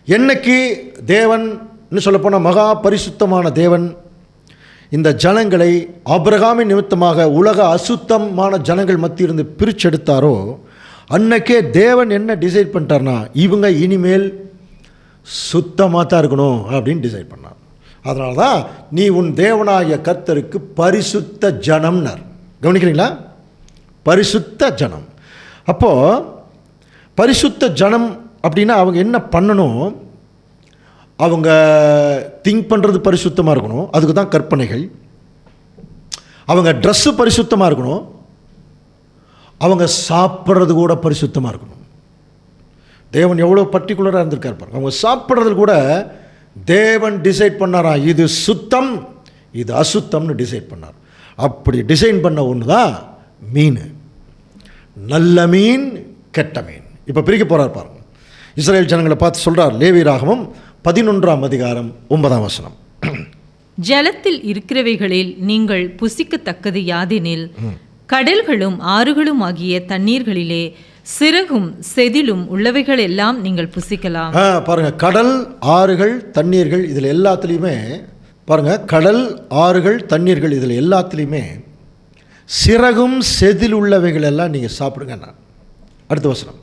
என்னைக்கு தேவன் சொல்லப்போனால் மகா பரிசுத்தமான தேவன் இந்த ஜனங்களை ஆபிரகாமின் நிமித்தமாக உலக அசுத்தமான ஜனங்கள் மத்தியிலிருந்து பிரிச்செடுத்தாரோ, அன்னைக்கே தேவன் என்ன டிசைட் பண்ணிட்டார்னா, இவங்க இனிமேல் சுத்தமாக தான் இருக்கணும் அப்படின்னு டிசைட் பண்ணார். அதனால தான் நீ உன் தேவனாகிய கர்த்தருக்கு பரிசுத்த ஜனம்னார். கவனிக்கிறீங்களா? பரிசுத்த ஜனம். அப்போது பரிசுத்த ஜனம் அப்படின்னா அவங்க என்ன பண்ணணும்? அவங்க திங்க் பண்ணுறது பரிசுத்தமாக இருக்கணும், அதுக்கு தான் கற்பனைகள். அவங்க ட்ரெஸ்ஸு பரிசுத்தமாக இருக்கணும், அவங்க சாப்பிட்றது கூட பரிசுத்தமாக இருக்கணும். தேவன் எவ்வளோ பர்டிகுலராக இருந்திருக்கார் பாருங்க. அவங்க சாப்பிட்றது கூட தேவன் டிசைட் பண்ணாரா, இது சுத்தம் இது அசுத்தம்னு டிசைட் பண்ணார். அப்படி டிசைன் பண்ண ஒன்று தான் மீன். நல்ல மீன் கெட்ட மீன். இப்போ பிரிக்க போகிறார் பாருங்க. இஸ்ரேல் ஜனங்களை பார்த்து சொல்கிறார். லேவியராகமம் 11ஆம் அதிகாரம் 9ஆம் வசனம். ஜலத்தில் இருக்கிறவைகளில் நீங்கள் புசிக்கத்தக்கது யாதெனில், கடல்களும் ஆறுகளும் ஆகிய தண்ணீர்களிலே சிறகும் செதிலும் உள்ளவைகள் எல்லாம் நீங்கள் புசிக்கலாம். பாருங்க, கடல் ஆறுகள் தண்ணீர்கள் இதில் எல்லாத்துலேயுமே பாருங்க, கடல் ஆறுகள் தண்ணீர்கள் இதில் எல்லாத்துலேயுமே சிறகும் செதில் உள்ளவைகள் எல்லாம் நீங்கள் சாப்பிடுங்க. அடுத்த வசனம்.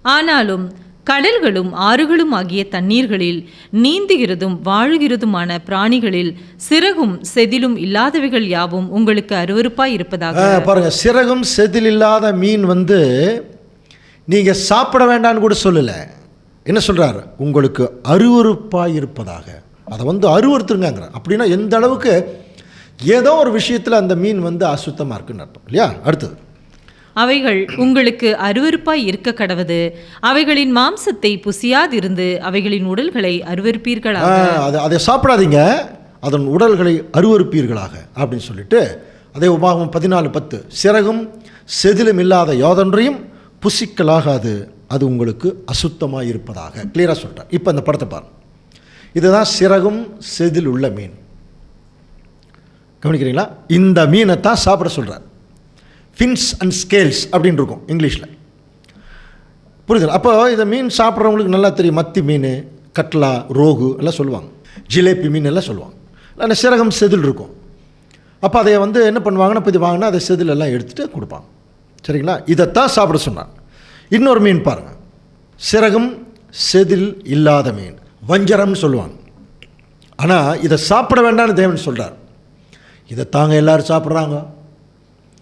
ஆனாலும் கடல்களும் ஆறுகளும் ஆகிய தண்ணீர்களில் நீந்துகிறதும் வாழுகிறதுமான பிராணிகளில் சிறகும் செதிலும் இல்லாதவைகள் யாவும் உங்களுக்கு அருவருப்பாய் இருப்பதாக. பாருங்க, சிறகும் செதில் இல்லாத மீன் வந்து நீங்க சாப்பிட வேண்டாம்னு கூட சொல்லல. என்ன சொல்றாரு? உங்களுக்கு அருவருப்பாய் இருப்பதாக. அதை வந்து அருவருத்துருங்கிற. அப்படின்னா எந்த அளவுக்கு ஏதோ ஒரு விஷயத்தில் அந்த மீன் வந்து அசுத்தமாக இருக்குன்னு அர்த்தம் இல்லையா? அடுத்தது, அவைகள் உங்களுக்கு அருவருப்பாய் இருக்க கடவது, அவைகளின் மாம்சத்தை புசியாதிருந்து அவைகளின் உடல்களை அருவருப்பீர்களாக. அதை சாப்பிடாதீங்க, அதன் உடல்களை அருவருப்பீர்களாக அப்படின்னு சொல்லிட்டு, அதே உபாகமம் 14:10, சிறகும் செதிலும் இல்லாத யாதொன்றையும் புசிக்கலாகாது, அது உங்களுக்கு அசுத்தமாக இருப்பதாக கிளியராக சொல்லிட்டார். இப்போ அந்த படத்தை பாருங்க. இதுதான் சிறகும் செதில் உள்ள மீன். கவனிக்கிறீங்களா? இந்த மீனை தான் சாப்பிட சொல்கிறார். ஃபின்ஸ் அண்ட் ஸ்கேல்ஸ் அப்படின்னு இருக்கும் இங்கிலீஷில். புரியுது? அப்போ இதை மீன் சாப்பிட்றவங்களுக்கு நல்லா தெரியும். மத்தி மீன், கட்லா, ரோகு எல்லாம் சொல்லுவாங்க, ஜிலேபி மீன் எல்லாம் சொல்லுவாங்க. அந்த சிறகம் செதில் இருக்கும். அப்போ அதை வந்து என்ன பண்ணுவாங்கன்னா, இப்போ இது வாங்கினா அதை செதில் எல்லாம் எடுத்துகிட்டு கொடுப்பாங்க. சரிங்களா? இதைத்தான் சாப்பிட சொன்னார். இன்னொரு மீன் பாருங்கள், சிறகும் செதில் இல்லாத மீன், வஞ்சரம்னு சொல்லுவாங்க. ஆனால் இதை சாப்பிட வேண்டாம்னு தேவன் சொல்கிறார். இதை தாங்க எல்லோரும் சாப்பிட்றாங்க.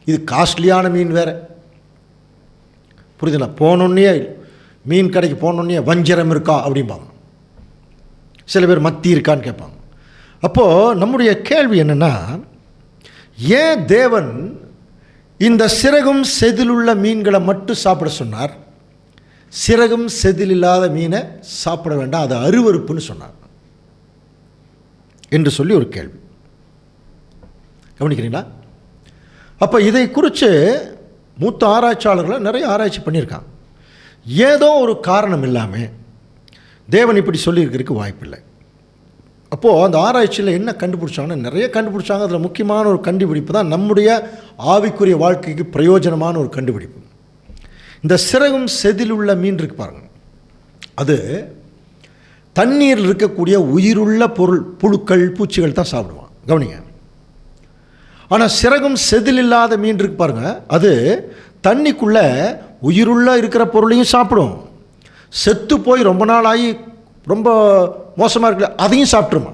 இது காஸ்ட்லியான மீன் வேறு. புரியுதுங்களா? போனோன்னே மீன் கடைக்கு போனோன்னே வஞ்சரம் இருக்கா அப்படிம்பாங்க. சில பேர் மத்தி இருக்கான்னு கேட்பாங்க. அப்போது நம்முடைய கேள்வி என்னென்னா, ஏன் தேவன் இந்த சிறகும் செதிலுள்ள மீன்களை மட்டும் சாப்பிட சொன்னார், சிறகும் செதில் இல்லாத மீனை சாப்பிட வேண்டாம், அது அருவருப்புன்னு சொன்னார் என்று சொல்லி ஒரு கேள்வி. கவனிக்கிறீங்களா? அப்போ இதை குறித்து மூத்த ஆராய்ச்சியாளர்களை நிறைய ஆராய்ச்சி பண்ணியிருக்காங்க. ஏதோ ஒரு காரணம் இல்லாமல் தேவன் இப்படி சொல்லியிருக்கிறதுக்கு வாய்ப்பில்லை. அப்போது அந்த ஆராய்ச்சியில் என்ன கண்டுபிடிச்சாங்கன்னா, நிறைய கண்டுபிடிச்சாங்க. அதில் முக்கியமான ஒரு கண்டுபிடிப்பு தான் நம்முடைய ஆவிக்குரிய வாழ்க்கைக்கு பிரயோஜனமான ஒரு கண்டுபிடிப்பு. இந்த சிறகும் செதில் உள்ள மீன் இருக்கு பாருங்கள், அது தண்ணீரில் இருக்கக்கூடிய உயிருள்ள பொருள், புழுக்கள், பூச்சிகள் தான் சாப்பிடுவான். கவனிங்க. ஆனால் சிறகும் செதில் இல்லாத மீன் இருக்கு பாருங்கள், அது தண்ணிக்குள்ளே உயிருள்ள இருக்கிற பொருளையும் சாப்பிடும், செத்து போய் ரொம்ப நாள் ஆகி ரொம்ப மோசமாக இருக்குல்ல அதையும் சாப்பிட்ருமா.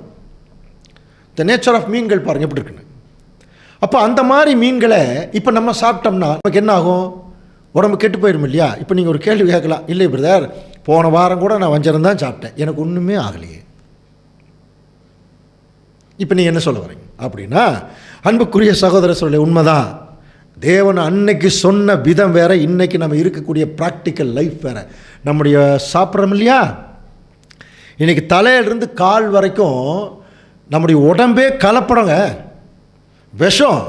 த நேச்சர் ஆஃப் மீன்கள் பாருங்கள் எப்படி இருக்குன்னு. அப்போ அந்த மாதிரி மீன்களை இப்போ நம்ம சாப்பிட்டோம்னா நமக்கு என்ன ஆகும்? உடம்பு கெட்டு போயிடும் இல்லையா? இப்போ நீங்கள் ஒரு கேள்வி கேட்கலாம், இல்லை பிரதர் போன வாரம் கூட நான் வஞ்சரம் தான் சாப்பிட்டேன், எனக்கு ஒன்றுமே ஆகலையே. இப்போ நீங்கள் என்ன சொல்ல வரீங்க அப்படின்னா, அன்புக்குரிய சகோதர சொல்ல உண்மைதான். தேவன் அன்னைக்கு சொன்ன விதம் வேற, இன்னைக்கு நம்ம இருக்கக்கூடிய ப்ராக்டிக்கல் லைஃப் வேற. நம்முடைய சாப்பிட்றோம் இல்லையா, இன்னைக்கு தலையிலிருந்து கால் வரைக்கும் நம்முடைய உடம்பே கலப்படங்க. விஷம்,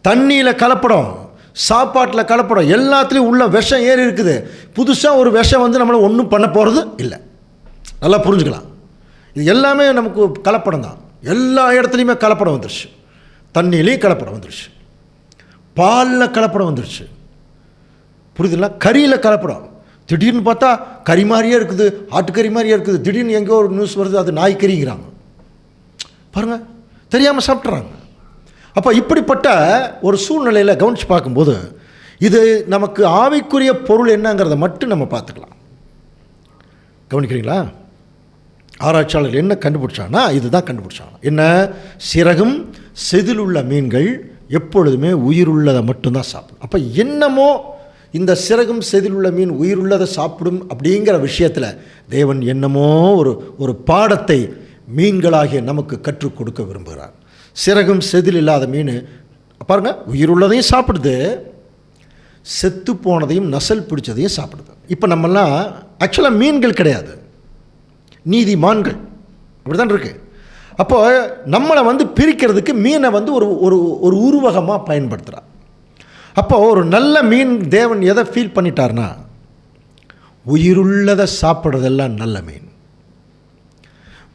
தண்ணியில் கலப்படம், சாப்பாட்டில் கலப்படம், எல்லாத்துலேயும் உள்ள விஷம் ஏறி இருக்குது. புதுசாக ஒரு விஷம் வந்து நம்மளை ஒன்றும் பண்ண போகிறது இல்லை. நல்லா புரிஞ்சுக்கலாம். இது எல்லாமே நமக்கு கலப்படம் தான். எல்லா இடத்துலையுமே கலப்படம் வந்துருச்சு. தண்ணியிலையும் கலப்படம் வந்துருச்சு, பாலில் கலப்படம் வந்துருச்சு, புரியுதுங்களா? கறியில் கலப்படம். திடீர்னு பார்த்தா கறி மாதிரியே இருக்குது, ஆட்டுக்கறி மாதிரியே இருக்குது. திடீர்னு எங்கேயோ ஒரு நியூஸ் வருது, அது நாய்க்கறிங்கிறாங்க. பாருங்கள், தெரியாமல் சாப்பிட்றாங்க. அப்போ இப்படிப்பட்ட ஒரு சூழ்நிலையில் கவனித்து பார்க்கும்போது இது நமக்கு ஆவிக்குரிய பொருள் என்னங்கிறத மட்டும் நம்ம பார்த்துக்கலாம். கவனிக்கிறீங்களா? ஆராய்ச்சியாளர்கள் என்ன கண்டுபிடிச்சாங்கன்னா இதுதான் கண்டுபிடிச்சாங்க. என்ன? சிறகும் செதிலுள்ள மீன்கள் எப்பொழுதுமே உயிருள்ளதை மட்டும்தான் சாப்பிடும். அப்போ என்னமோ இந்த சிறகும் செதிலுள்ள மீன் உயிருள்ளதை சாப்பிடும் அப்படிங்கிற விஷயத்தில் தேவன் என்னமோ ஒரு பாடத்தை மீன்களாகிய நமக்கு கற்றுக் கொடுக்க விரும்புகிறார். சிறகும் செதில் இல்லாத மீன் பாருங்கள், உயிருள்ளதையும் சாப்பிடுது, செத்து போனதையும் நசல் பிடிச்சதையும் சாப்பிடுது. இப்போ நம்மெல்லாம் ஆக்சுவலாக மீன்கள் கிடையாது, நீதிமான்கள். அப்படி தான் இருக்குது. அப்போ நம்மளை வந்து பிரிக்கிறதுக்கு மீனை வந்து ஒரு உருவகமாக பயன்படுத்துகிறார். அப்போ ஒரு நல்ல மீன் தேவன் எதை ஃபீல் பண்ணிட்டார்னா, உயிருள்ளதை சாப்பிட்றதெல்லாம் நல்ல மீன்.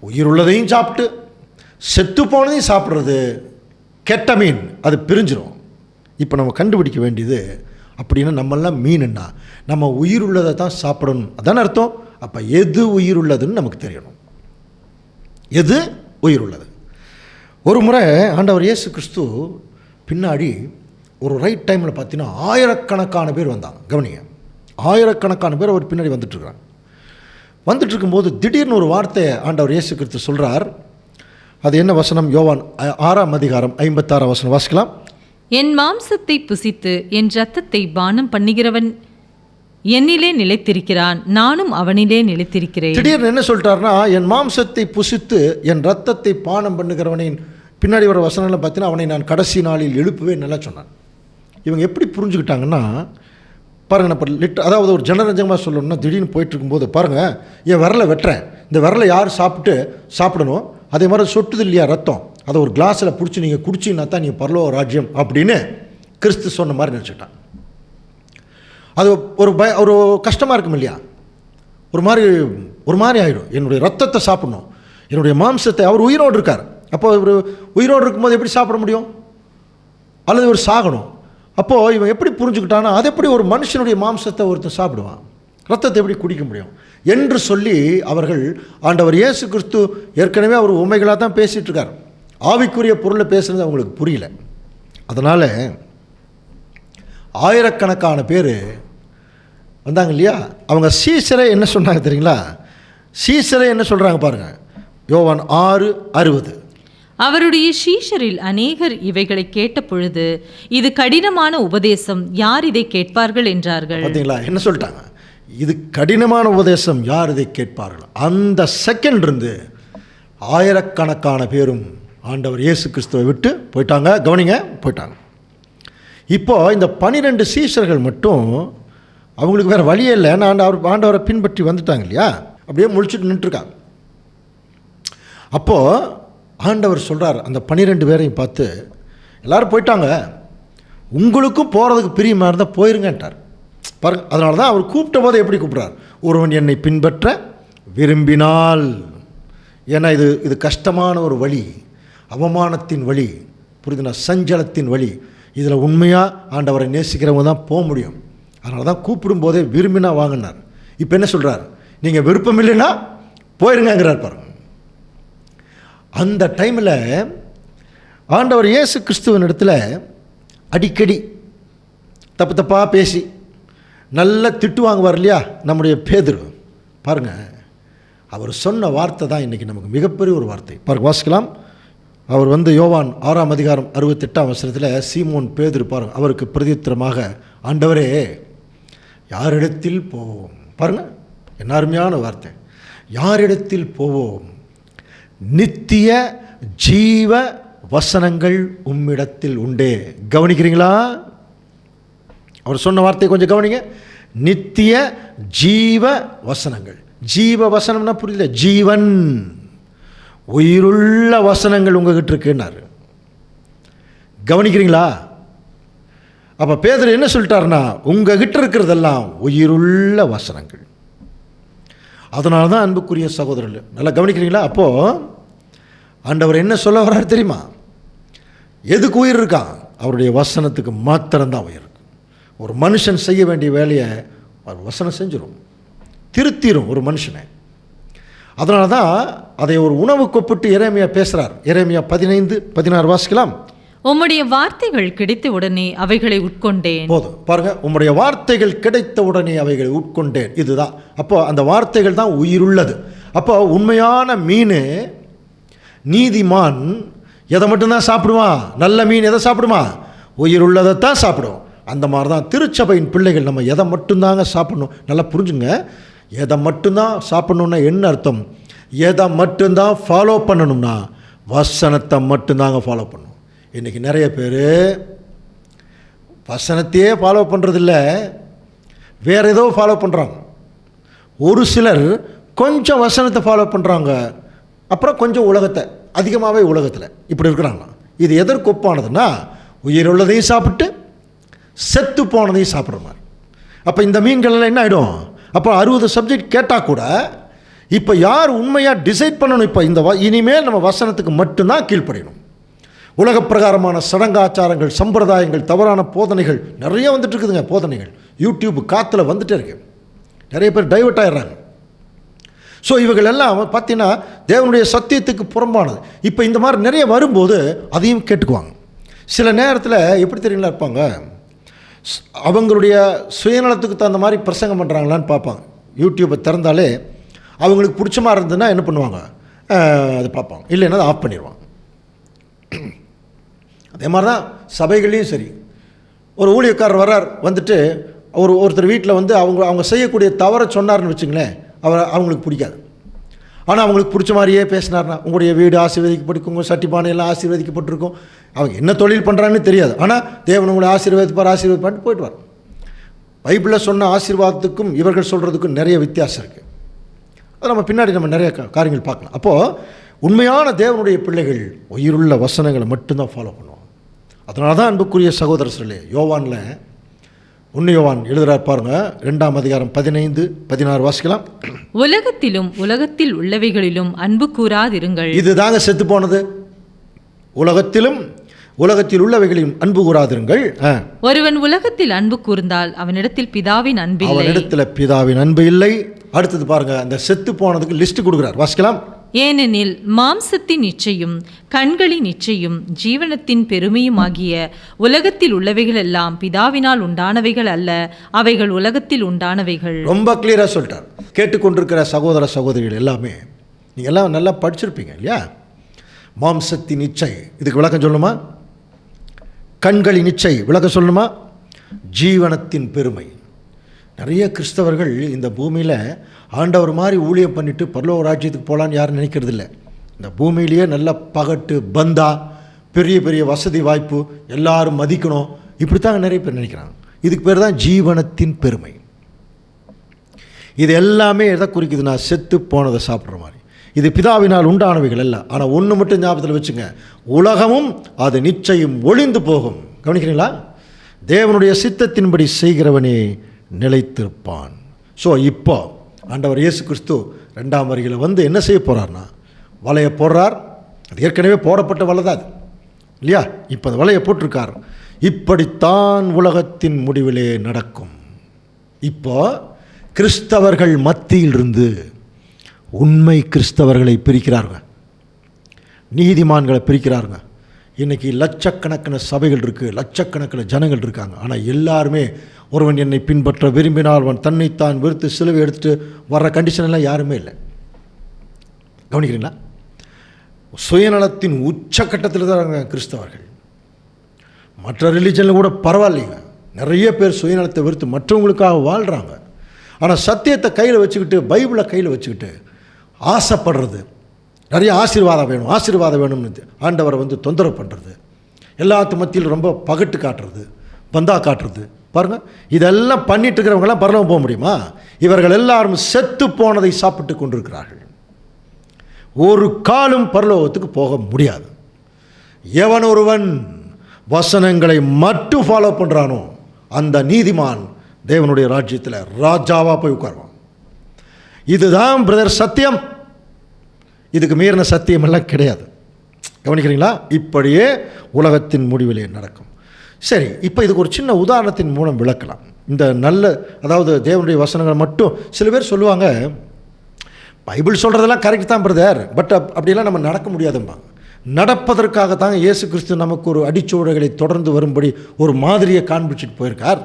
உயிருள்ளதையும் சாப்பிட்டு செத்து போனதையும் சாப்பிட்றது கெட்ட மீன், அது பிரிஞ்சிடும். இப்போ நம்ம கண்டுபிடிக்க வேண்டியது, அப்படின்னா நம்மெல்லாம் மீனுன்னா நம்ம உயிருள்ளதை தான் சாப்பிடணும், அதான அர்த்தம். அப்போ எது உயிருள்ளதுன்னு நமக்கு தெரியணும், எது உயிருள்ளது. ஒரு முறை ஆண்டவர் இயேசு கிறிஸ்து பின்னாடி ஒரு ரைட் டைமில் பார்த்தீங்கன்னா ஆயிரக்கணக்கான பேர் வந்தாங்க. கவனிங்க, ஆயிரக்கணக்கான பேர் அவர் பின்னாடி வந்துட்டுருக்குறாங்க. வந்துட்டு இருக்கும்போது திடீர்னு ஒரு வார்த்தையை ஆண்டவர் இயேசு கிறிஸ்து சொல்கிறார். அது என்ன வசனம்? யோவான் 6ஆம் அதிகாரம் 56ஆம் வசனம் வாசிக்கலாம். என் மாம்சத்தை புசித்து என் இரத்தத்தை பானம் பண்ணுகிறவன் என்னிலே நிலைத்திருக்கிறான், நானும் அவனிலே நிலைத்திருக்கிறேன். திடீர்னு என்ன சொல்லிட்டாருன்னா, என் மாம்சத்தை புசித்து என் இரத்தத்தை பானம் பண்ணுகிறவனின் பின்னாடி வர வசனங்களை பார்த்தீங்கன்னா அவனை நான் கடைசி நாளில் எழுப்புவேன் நல்லா சொன்னான். இவங்க எப்படி புரிஞ்சுக்கிட்டாங்கன்னா பாருங்கள், இப்போ அதாவது ஒரு ஜனரஞ்சகமாக சொல்லணும்னா, திடீர்னு போயிட்டு இருக்கும்போது பாருங்கள், என் விரலை வெட்டுறேன், இந்த விரலை யார் சாப்பிடணும், அதே மாதிரி சொட்டுது இல்லையா ரத்தம், அதை ஒரு கிளாஸில் பிடிச்சி நீங்கள் குடிச்சிங்கன்னா தான் நீங்கள் பரலோக ராஜ்யம் அப்படின்னு கிறிஸ்து சொன்ன மாதிரி நினச்சிட்டான். அது ஒரு கஷ்டமாக இருக்கும் இல்லையா, ஒரு மாதிரி ஆகிடும். என்னுடைய ரத்தத்தை சாப்பிடணும், என்னுடைய மாம்சத்தை. அவர் உயிரோடு இருக்கார். அப்போ ஒரு உயிரோடு இருக்கும்போது எப்படி சாப்பிட முடியும்? அல்லது ஒரு சாகணும். அப்போது இவன் எப்படி புரிஞ்சுக்கிட்டான்னா, அது எப்படி ஒரு மனுஷனுடைய மாம்சத்தை ஒருத்தர் சாப்பிடுவான், ரத்தத்தை எப்படி குடிக்க முடியும் என்று சொல்லி அவர்கள் ஆண்டவர் இயேசு கிறிஸ்து ஏற்கனவே அவர் உண்மைகளாக தான் பேசிகிட்டு இருக்கார். ஆவிக்குரிய பொருளை பேசுகிறது அவங்களுக்கு புரியல. அதனால் ஆயிரக்கணக்கான பேர் வந்தாங்க இல்லையா. அவங்க சீசரை என்ன சொன்னாங்க தெரியுங்களா? சீசரை என்ன சொல்கிறாங்க பாருங்கள், யோவான் 6:60. அவருடைய சீஷரில் அநேகர் இவைகளை கேட்ட பொழுது, இது கடினமான உபதேசம், யார் இதை கேட்பார்கள் என்றார்கள். பார்த்தீங்களா என்ன சொல்லிட்டாங்க? இது கடினமான உபதேசம், யார் இதை கேட்பார்கள். அந்த செகண்ட் இருந்து ஆயிரக்கணக்கான பேரும் ஆண்டவர் இயேசு கிறிஸ்துவை விட்டு போயிட்டாங்க. கவனிங்க, போயிட்டாங்க. இப்போது இந்த 12 சீஷர்கள் மட்டும் அவங்களுக்கு வேறு வழியே இல்லை, ஆண்டவரை பின்பற்றி வந்துட்டாங்க இல்லையா, அப்படியே முழிச்சுட்டு நின்றுருக்காங்க. அப்போது ஆண்டவர் சொல்கிறார் அந்த 12 பேரையும் பார்த்து, எல்லோரும் போயிட்டாங்க, உங்களுக்கும் போகிறதுக்கு பிரியமாக இருந்தால் போயிருங்கன்ட்டார். பாருங்க, அதனால தான் அவர் கூப்பிட்ட போது எப்படி கூப்பிட்றார், ஒருவன் என்னை பின்பற்ற விரும்பினால். ஏன்னா இது கஷ்டமான ஒரு வழி, அவமானத்தின் வழி, புரியுதுனா, சஞ்சலத்தின் வழி. இதில் உண்மையாக ஆண்டவரை நேசிக்கிறவங்க தான் போக முடியும். அதனால தான் கூப்பிடும் போதே விரும்பினா வாங்கினார். இப்போ என்ன சொல்கிறார், நீங்கள் விருப்பம் இல்லைன்னா போயிருங்கிறார். பாருங்க, அந்த டைமில் ஆண்டவர் இயேசு கிறிஸ்துவின் இடத்துல அடிக்கடி தப்பாக பேசி நல்லா திட்டு வாங்குவார் இல்லையா நம்முடைய பேதுரு. பாருங்கள், அவர் சொன்ன வார்த்தை தான் இன்றைக்கி நமக்கு மிகப்பெரிய ஒரு வார்த்தை. பாருங்கள், வாசிக்கலாம். அவர் யோவான் 6ஆம் அதிகாரம் 68ஆம் வசனத்தில் சீமோன் பேதுரு பாருங்க, அவருக்கு பிரதியுத்தரமாக, ஆண்டவரே யாரிடத்தில் போவோம்? பாருங்க என்ன அருமையான வார்த்தை, யாரிடத்தில் போவோம்? நித்திய ஜீவ வசனங்கள் உம்மிடத்தில் உண்டே. கவனிக்கிறீங்களா? அவர் சொன்ன வார்த்தையை கொஞ்சம் கவனிங்க. நித்திய ஜீவ வசனங்கள். ஜீவ வசனம்னா புரியல, ஜீவன், உயிருள்ள வசனங்கள் உங்ககிட்ட இருக்குன்னாரு. கவனிக்கிறீங்களா? அப்போ பேதுரு என்ன சொல்லிட்டாருன்னா, உங்ககிட்ட இருக்கிறதெல்லாம் உயிருள்ள வசனங்கள். அதனால தான் அன்புக்குரிய சகோதரர்கள் நல்லா கவனிக்கிறீங்களா? அப்போது ஆண்டவர் என்ன சொல்ல வர்றாரு தெரியுமா? எதுக்கு உயிர் இருக்கான்? அவருடைய வசனத்துக்கு மாத்திரம்தான் உயிர் இருக்கு. ஒரு மனுஷன் செய்ய வேண்டிய வேலையை அவர் வசனம் செஞ்சிடும், திருத்திடும் ஒரு மனுஷனை. அதனால தான் அதை ஒரு உணவு கொப்பிட்டு எரேமியா பேசுகிறார். எரேமியா 15:16 வாசிக்கலாம். உம்முடைய வார்த்தைகள் கிடைத்த உடனே அவைகளை உட்கொண்டேன். போதும் பாருங்க, உம்முடைய வார்த்தைகள் கிடைத்த உடனே அவைகளை உட்கொண்டேன். இதுதான் அப்போ அந்த வார்த்தைகள் தான் உயிருள்ளது. அப்போ உண்மையான மீன், நீதிமான் எதை மட்டும்தான் சாப்பிடுவான்? நல்ல மீன் எதை சாப்பிடுமா? உயிருள்ளதைத்தான் சாப்பிடும். அந்த மாதிரி தான் திருச்சபையின் பிள்ளைகள் நம்ம எதை மட்டும்தாங்க சாப்பிடணும். நல்லா புரிஞ்சுங்க, எதை மட்டும்தான் சாப்பிடணுன்னா என்ன அர்த்தம்? எதை மட்டும்தான் ஃபாலோ பண்ணணும்னா வசனத்தை மட்டும்தாங்க ஃபாலோ பண்ணணும். இன்றைக்கி நிறைய பேர் வசனத்தையே ஃபாலோ பண்ணுறதில்ல, வேறு ஏதோ ஃபாலோ பண்ணுறாங்க. ஒரு சிலர் கொஞ்சம் வசனத்தை ஃபாலோ பண்ணுறாங்க, அப்புறம் கொஞ்சம் உலகத்தை, அதிகமாகவே உலகத்தில் இப்படி இருக்கிறாங்க. இது எதற்கு ஒப்பானதுன்னா, உயிருள்ளதையும் சாப்பிட்டு செத்து போனதையும் சாப்பிட்ற மாதிரி. அப்போ இந்த மீன்கள்லாம் என்ன ஆகிடும்? அப்போ 60 சப்ஜெக்ட் கேட்டால் கூட இப்போ யார் உண்மையாக டிசைட் பண்ணணும்? இப்போ இந்த இனிமேல் நம்ம வசனத்துக்கு மட்டும்தான் கீழ்ப்படியணும். உலக பிரகாரமான சடங்காச்சாரங்கள், சம்பிரதாயங்கள், தவறான போதனைகள் நிறைய வந்துட்டு இருக்குதுங்க. போதனைகள் யூடியூப் காற்றுல வந்துட்டே இருக்கு, நிறைய பேர் டைவர்ட் ஆகிடுறாங்க. ஸோ இவர்கள் எல்லாம் பார்த்தீங்கன்னா தேவனுடைய சத்தியத்துக்கு புறம்பானது. இப்போ இந்த மாதிரி நிறைய வரும்போது அதையும் கேட்டுக்குவாங்க. சில நேரத்தில் எப்படி தெரியுங்களா இருப்பாங்க, அவங்களுடைய சுயநலத்துக்கு தகுந்த மாதிரி பிரசங்கம் பண்ணுறாங்களான்னு பார்ப்பாங்க. யூடியூப்பை திறந்தாலே அவங்களுக்கு பிடிச்ச மாதிரி இருந்ததுன்னா என்ன பண்ணுவாங்க, அதை பார்ப்பாங்க, இல்லைன்னா அதை ஆஃப் பண்ணிடுவாங்க. அதே மாதிரி தான் சபைகள்லேயும் சரி, ஒரு ஊழியக்காரர் வர்றார், வந்துட்டு ஒருத்தர் வீட்டில் அவங்க செய்யக்கூடிய தவறை சொன்னார்னு வச்சுங்களேன், அவங்களுக்கு பிடிக்காது. ஆனால் அவங்களுக்கு பிடிச்ச மாதிரியே பேசினார்னா, உங்களுடைய வீடு ஆசீர்வதிக்கப்பட்டிருக்கும், உங்கள் சட்டிப்பானையெல்லாம் ஆசீர்வதிக்கப்பட்டிருக்கும். அவங்க என்ன தொழில் பண்ணுறாங்கன்னு தெரியாது, ஆனால் தேவன் உங்களை ஆசீர்வதிப்பான்னு போயிட்டு. பைபிளில் சொன்ன ஆசீர்வாதத்துக்கும் இவர்கள் சொல்கிறதுக்கும் நிறைய வித்தியாசம் இருக்குது. அது நம்ம பின்னாடி நிறைய காரியங்கள் பார்க்கலாம். அப்போது உண்மையான தேவனுடைய பிள்ளைகள் உயிருள்ள வசனங்களை மட்டும்தான் ஃபாலோ பண்ணுவோம். அதனால தான் அன்புக்குரிய சகோதரர்களே, யோவானில் 1 யோவான் எழுதுகிறார் பாருங்க, 2ஆம் அதிகாரம் 15-16 வாசிக்கலாம். உலகத்திலும் உலகத்தில் உள்ளவைகளிலும் அன்பு கூறாதிருங்கள். இதுதாங்க செத்து போனது. உலகத்திலும் உலகத்தில் உள்ளவைகளிலும் அன்பு கூறாதிருங்கள். ஒருவன் உலகத்தில் அன்பு கூர்ந்தால் அவனிடத்தில் பிதாவின் அன்பு இல்லை. அவனிடத்தில் பிதாவின் அன்பு இல்லை. அடுத்தது பாருங்க, அந்த செத்து போனதுக்கு லிஸ்ட் கொடுக்குறார், வாசிக்கலாம். ஏனெனில் மாம்சத்தின் இச்சையும் கண்களின் இச்சையும் ஜீவனத்தின் பெருமையும் ஆகிய உலகத்தில் உள்ளவைகள் எல்லாம் பிதாவினால் உண்டானவைகள் அல்ல, அவைகள் உலகத்தில் உண்டானவைகள். ரொம்ப கிளியராக சொல்லிட்டார். கேட்டுக்கொண்டிருக்கிற சகோதர சகோதரிகள் எல்லாமே நீங்கள் எல்லாம் நல்லா படிச்சிருப்பீங்க இல்லையா? மாம்சத்தின் இச்சை, இதுக்கு விளக்கம் சொல்லணுமா? கண்களின் இச்சை விளக்கம் சொல்லணுமா? ஜீவனத்தின் பெருமை. நிறைய கிறிஸ்தவர்கள் இந்த பூமியில் ஆண்டவர் மாதிரி ஊழியம் பண்ணிவிட்டு பரலோக ராஜ்யத்துக்கு போகலான்னு யாரும் நினைக்கிறதில்ல. இந்த பூமியிலேயே நல்ல பகட்டு பந்தா, பெரிய பெரிய வசதி வாய்ப்பு, எல்லாரும் மதிக்கணும், இப்படித்தாங்க நிறைய பேர் நினைக்கிறாங்க. இதுக்கு பேர் தான் ஜீவனத்தின் பெருமை. இது எல்லாமே எதை குறிக்குதுன்னா, செத்து போனதை சாப்பிட்ற மாதிரி. இது பிதாவினால் உண்டானவைகள் அல்ல. ஆனால் ஒன்று மட்டும் ஞாபகத்தில் வச்சுங்க, உலகமும் அது நிச்சயம் ஒளிந்து போகும். கவனிக்கிறீங்களா? தேவனுடைய சித்தத்தின்படி செய்கிறவனே நிலைத்திருப்பான். ஸோ இப்போ ஆண்டவர் இயேசு கிறிஸ்து 2ஆம் வருகையில் என்ன செய்ய போகிறார்னா, வலையை போடுறார். அது ஏற்கனவே போடப்பட்ட வலை தான் அது இல்லையா? இப்போ அந்த வலையை போட்டிருக்கார். இப்படித்தான் உலகத்தின் முடிவிலே நடக்கும். இப்போ கிறிஸ்தவர்கள் மத்தியிலிருந்து உண்மை கிறிஸ்தவர்களை பிரிக்கிறாருங்க, நீதிமான்களை பிரிக்கிறாருங்க. இன்றைக்கி லட்சக்கணக்கான சபைகள் இருக்குது, லட்சக்கணக்கான ஜனங்கள் இருக்காங்க. ஆனால் எல்லாருமே ஒருவன் என்னை பின்பற்ற விரும்பினால் அவன் தன்னைத்தான் வெறுத்து சிலுவை எடுத்துகிட்டு வர்ற கண்டிஷனெல்லாம் யாருமே இல்லை. கவனிக்கிறீங்களா? சுயநலத்தின் உச்சக்கட்டத்தில் தான் இருக்காங்க கிறிஸ்தவர்கள். மற்ற ரிலீஜனில் கூட பரவாயில்லைங்க, நிறைய பேர் சுயநலத்தை வெறுத்து மற்றவங்களுக்காக வாழ்கிறாங்க. ஆனால் சத்தியத்தை கையில் வச்சுக்கிட்டு, பைபிளை கையில் வச்சுக்கிட்டு ஆசைப்படுறது, நிறைய ஆசீர்வாதம் வேணும்னு ஆண்டவரை தொந்தரவு பண்ணுறது, எல்லாத்து மத்தியில் ரொம்ப பகட்டு காட்டுறது, பந்தா காட்டுறது. பாருங்கள், இதெல்லாம் பண்ணிட்டு இருக்கிறவங்களாம் பரலோகம் போக முடியுமா? இவர்கள் எல்லாரும் செத்து போனதை சாப்பிட்டு கொண்டிருக்கிறார்கள். ஒரு காலும் பரலோகத்துக்கு போக முடியாது. எவன் ஒருவன் வசனங்களை மட்டும் ஃபாலோ பண்ணுறானோ அந்த நீதிமான் தேவனுடைய ராஜ்யத்தில் ராஜாவாக போய் உட்காருவான். இதுதான் பிரதர் சத்தியம். இதுக்கு மீறின சத்தியமெல்லாம் கிடையாது. கவனிக்கிறீங்களா? இப்படியே உலகத்தின் முடிவிலே நடக்கும். சரி, இப்போ இதுக்கு ஒரு சின்ன உதாரணத்தின் மூலம் விளக்கலாம். இந்த அதாவது தேவனுடைய வசனங்கள் மட்டும். சில பேர் சொல்லுவாங்க, பைபிள் சொல்கிறதெல்லாம் கரெக்ட் தான் பிரதர், பட் அப்படியெல்லாம் நம்ம நடக்க முடியாதும்பாங்க. நடப்பதற்காகத்தான் இயேசு கிறிஸ்து நமக்கு ஒரு அடிச்சுவடுகளை தொடர்ந்து வரும்படி ஒரு மாதிரியை காண்பிச்சுட்டு போயிருக்கார்.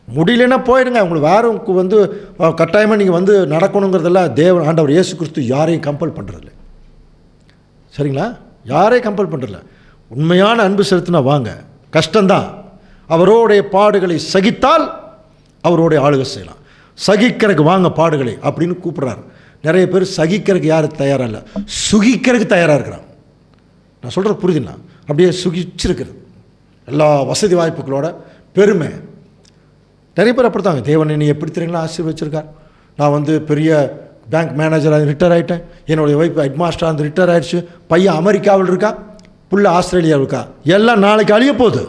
முடியலன்னா போயிடுங்க, உங்களுக்கு வேறு கட்டாயமாக நீங்கள் நடக்கணுங்கிறதெல்லாம் ஆண்டவர் இயேசு கிறிஸ்து யாரையும் கம்பல் பண்ணுறதில்ல. சரிங்களா? யாரையும் கம்பல் பண்ணுறதில்ல. உண்மையான அன்பு செலுத்தினா வாங்க, கஷ்டம்தான். அவரோடைய பாடுகளை சகித்தால் அவரோடைய ஆளுகை செய்யலாம். சகிக்கிறதுக்கு வாங்க பாடுகளை அப்படின்னு கூப்பிட்றாரு. நிறைய பேர் சகிக்கிறதுக்கு யார் தயாராக இல்லை, சுகிக்கிறதுக்கு தயாராக இருக்கிறாங்க. நான் சொல்கிறது புரியுதுங்களா? அப்படியே சுகிச்சிருக்கிறது, எல்லா வசதி வாய்ப்புகளோட பெருமை. நிறைய பேர் அப்படித்தாங்க. தேவன் என்னை எப்படி தெரியுங்களா ஆசீர்வச்சிருக்கார். நான் பெரிய பேங்க் மேனேஜராக ரிட்டையர் ஆகிட்டேன், என்னுடைய ஒய்ஃப் ஹெட் மாஸ்டராக இருந்து ரிட்டையர் ஆகிடுச்சு, பையன் அமெரிக்காவில் இருக்கா, புள்ள ஆஸ்திரேலியாவில் இருக்கா. எல்லாம் நாளைக்கு அழிய போகுது,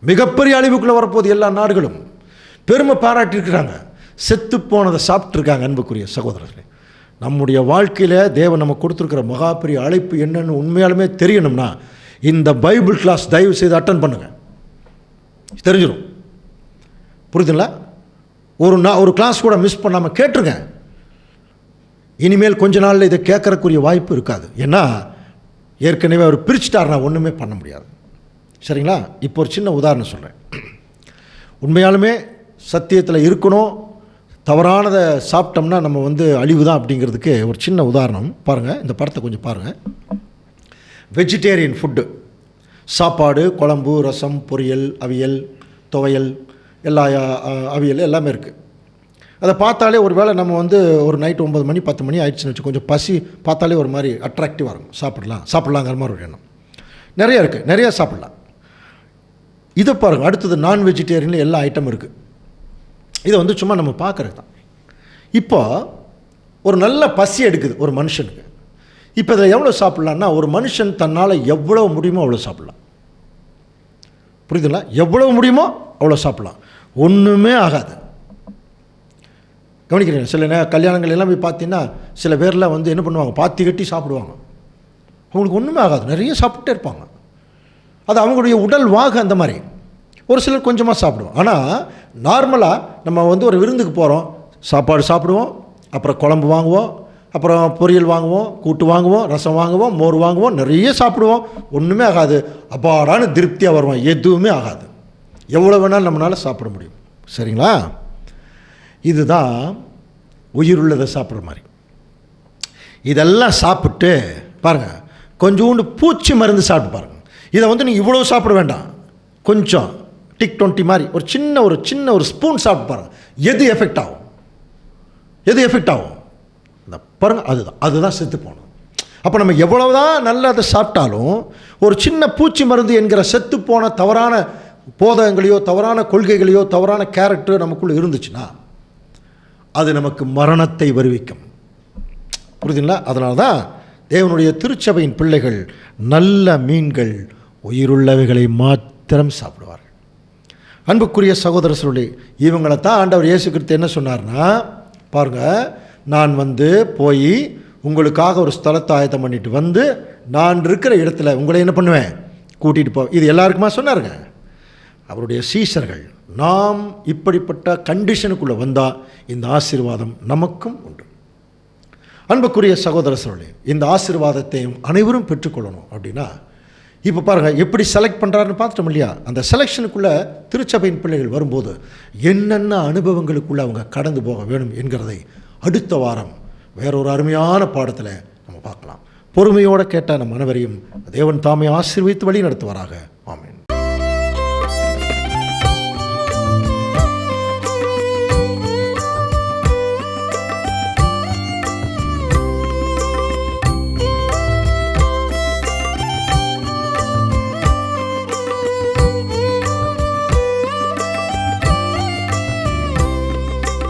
மிகப்பெரிய அழிவுக்குள்ளே வரப்போகுது. எல்லா நாடுகளும் பெருமை பாராட்டியிருக்கிறாங்க, செத்து போனதை சாப்பிட்ருக்காங்க. அன்புக்குரிய சகோதரர்களே, நம்முடைய வாழ்க்கையில் தேவன் நம்ம கொடுத்துருக்கிற மகா பெரிய அழைப்பு என்னன்னு உண்மையாலுமே தெரியணும்னா இந்த பைபிள் கிளாஸ் தயவு செய்து அட்டன் பண்ணுங்கள், தெரிஞ்சிடும். புரியுதுங்களா? ஒரு கிளாஸ் கூட மிஸ் பண்ணாமல் கேட்டுருங்க. இனிமேல் கொஞ்ச நாளில் இதை கேட்கறக்குரிய வாய்ப்பு இருக்காது. ஏன்னா ஏற்கனவே அவர் பிரிச்சுட்டாருனா ஒன்றுமே பண்ண முடியாது. சரிங்களா? இப்போ ஒரு சின்ன உதாரணம் சொல்கிறேன். உண்மையாலுமே சத்தியத்தில் இருக்கணும், தவறானதை சாப்பிட்டோம்னா நம்ம அழிவு தான் அப்படிங்கிறதுக்கு ஒரு சின்ன உதாரணம் பாருங்கள். இந்த படத்தை கொஞ்சம் பாருங்கள். வெஜிடேரியன் ஃபுட்டு, சாப்பாடு, குழம்பு, ரசம், பொரியல், அவியல், துவையல், எல்லா அவியல் எல்லாமே இருக்குது. அதை பார்த்தாலே ஒரு வேளை நம்ம ஒரு நைட்டு 9 மணி 10 மணி ஆயிடுச்சுன்னு வச்சு கொஞ்சம் பசி பார்த்தாலே ஒரு மாதிரி அட்ராக்டிவாக இருக்கும். சாப்பிட்லாங்கிற மாதிரி ஒரு எண்ணம் நிறையா இருக்குது, நிறையா சாப்பிட்லாம். இதை பாருங்கள். அடுத்தது நான் வெஜிடேரியனில் எல்லா ஐட்டமும் இருக்குது. இதை சும்மா நம்ம பார்க்குறது தான். இப்போ ஒரு நல்ல பசி எடுக்குது ஒரு மனுஷனுக்கு. இப்போ இதில் எவ்வளோ சாப்பிட்லான்னா, ஒரு மனுஷன் தன்னால் எவ்வளோ முடியுமோ அவ்வளோ சாப்பிட்லாம். புரியுதுங்களா? எவ்வளோ முடியுமோ அவ்வளோ சாப்பிட்லாம், ஒன்றுமே ஆகாது. கவனிக்கிறீங்க? சில கல்யாணங்கள் எல்லாம் போய் பார்த்தீங்கன்னா சில பேர்லாம் என்ன பண்ணுவாங்க, பாத்தி கட்டி சாப்பிடுவாங்க. அவங்களுக்கு ஒன்றுமே ஆகாது, நிறைய சாப்பிட்டே இருப்பாங்க. அது அவங்களுடைய உடல் வாகு அந்த மாதிரி. ஒரு சிலர் கொஞ்சமாக சாப்பிடுவோம். ஆனால் நார்மலாக நம்ம ஒரு விருந்துக்கு போகிறோம், சாப்பாடு சாப்பிடுவோம், அப்புறம் குழம்பு வாங்குவோம், அப்புறம் பொரியல் வாங்குவோம், கூட்டு வாங்குவோம், ரசம் வாங்குவோம், மோர் வாங்குவோம், நிறைய சாப்பிடுவோம், ஒன்றுமே ஆகாது. அப்பாடான திருப்தியாக வருவோம், எதுவுமே ஆகாது. எவ்வளோ வேணாலும் நம்மளால் சாப்பிட முடியும். சரிங்களா? இதுதான் உயிருள்ளதை சாப்பிட்ற மாதிரி. இதெல்லாம் சாப்பிட்டு பாருங்கள், கொஞ்சோண்டு பூச்சி மருந்து சாப்பிட்டு பாருங்கள். இதை நீங்கள் இவ்வளோ சாப்பிட வேண்டாம், கொஞ்சம் டிக்20 மாதிரி ஒரு சின்ன ஒரு ஸ்பூன் சாப்பிட்டு பாருங்கள். எது எஃபெக்ட் ஆகும்? இந்த பாருங்கள், அதுதான் செத்து போகணும். அப்போ நம்ம எவ்வளவுதான் நல்லதை சாப்பிட்டாலும் ஒரு சின்ன பூச்சி மருந்து என்கிற செத்து போன தவறான போதகங்களையோ தவறான கொள்கைகளையோ தவறான கேரக்டர் நமக்குள்ளே இருந்துச்சுன்னா அது நமக்கு மரணத்தை வருவிக்கும். புரியுதுங்களா? அதனால தான் தேவனுடைய திருச்சபையின் பிள்ளைகள் நல்ல மீன்கள், உயிருள்ளவைகளை மாத்திரம் சாப்பிடுவார்கள். அன்புக்குரிய சகோதரர்களே, இவங்களை தான் ஆண்டவர் இயேசு கிறிஸ்து என்ன சொன்னார்னா, பாருங்கள், நான் போய் உங்களுக்காக ஒரு ஸ்தலத்தை ஆயத்தம் பண்ணிட்டு நான் இருக்கிற இடத்துல உங்களை என்ன பண்ணுவேன், கூட்டிகிட்டு போ. இது எல்லாருக்குமா சொன்னாருங்க. அவருடைய சீஷர்கள் நாம் இப்படிப்பட்ட கண்டிஷனுக்குள்ளே வந்தால் இந்த ஆசீர்வாதம் நமக்கும் உண்டு. அன்புக்குரிய சகோதரர்களே, இந்த ஆசீர்வாதத்தையும் அனைவரும் பெற்றுக்கொள்ளணும் அப்படின்னா இப்போ பாருங்கள் எப்படி செலக்ட் பண்ணுறாருன்னு பார்த்துட்டோம் இல்லையா? அந்த செலெக்ஷனுக்குள்ளே திருச்சபையின் பிள்ளைகள் வரும்போது என்னென்ன அனுபவங்களுக்குள்ளே அவங்க கடந்து போக வேணும் என்கிறதை அடுத்த வாரம் வேறொரு அருமையான பாடத்தில் நம்ம பார்க்கலாம். பொறுமையோடு கேட்ட நம் அனைவரையும் தேவன் தாமே ஆசீர்வதித்து வழி நடத்துவாராக.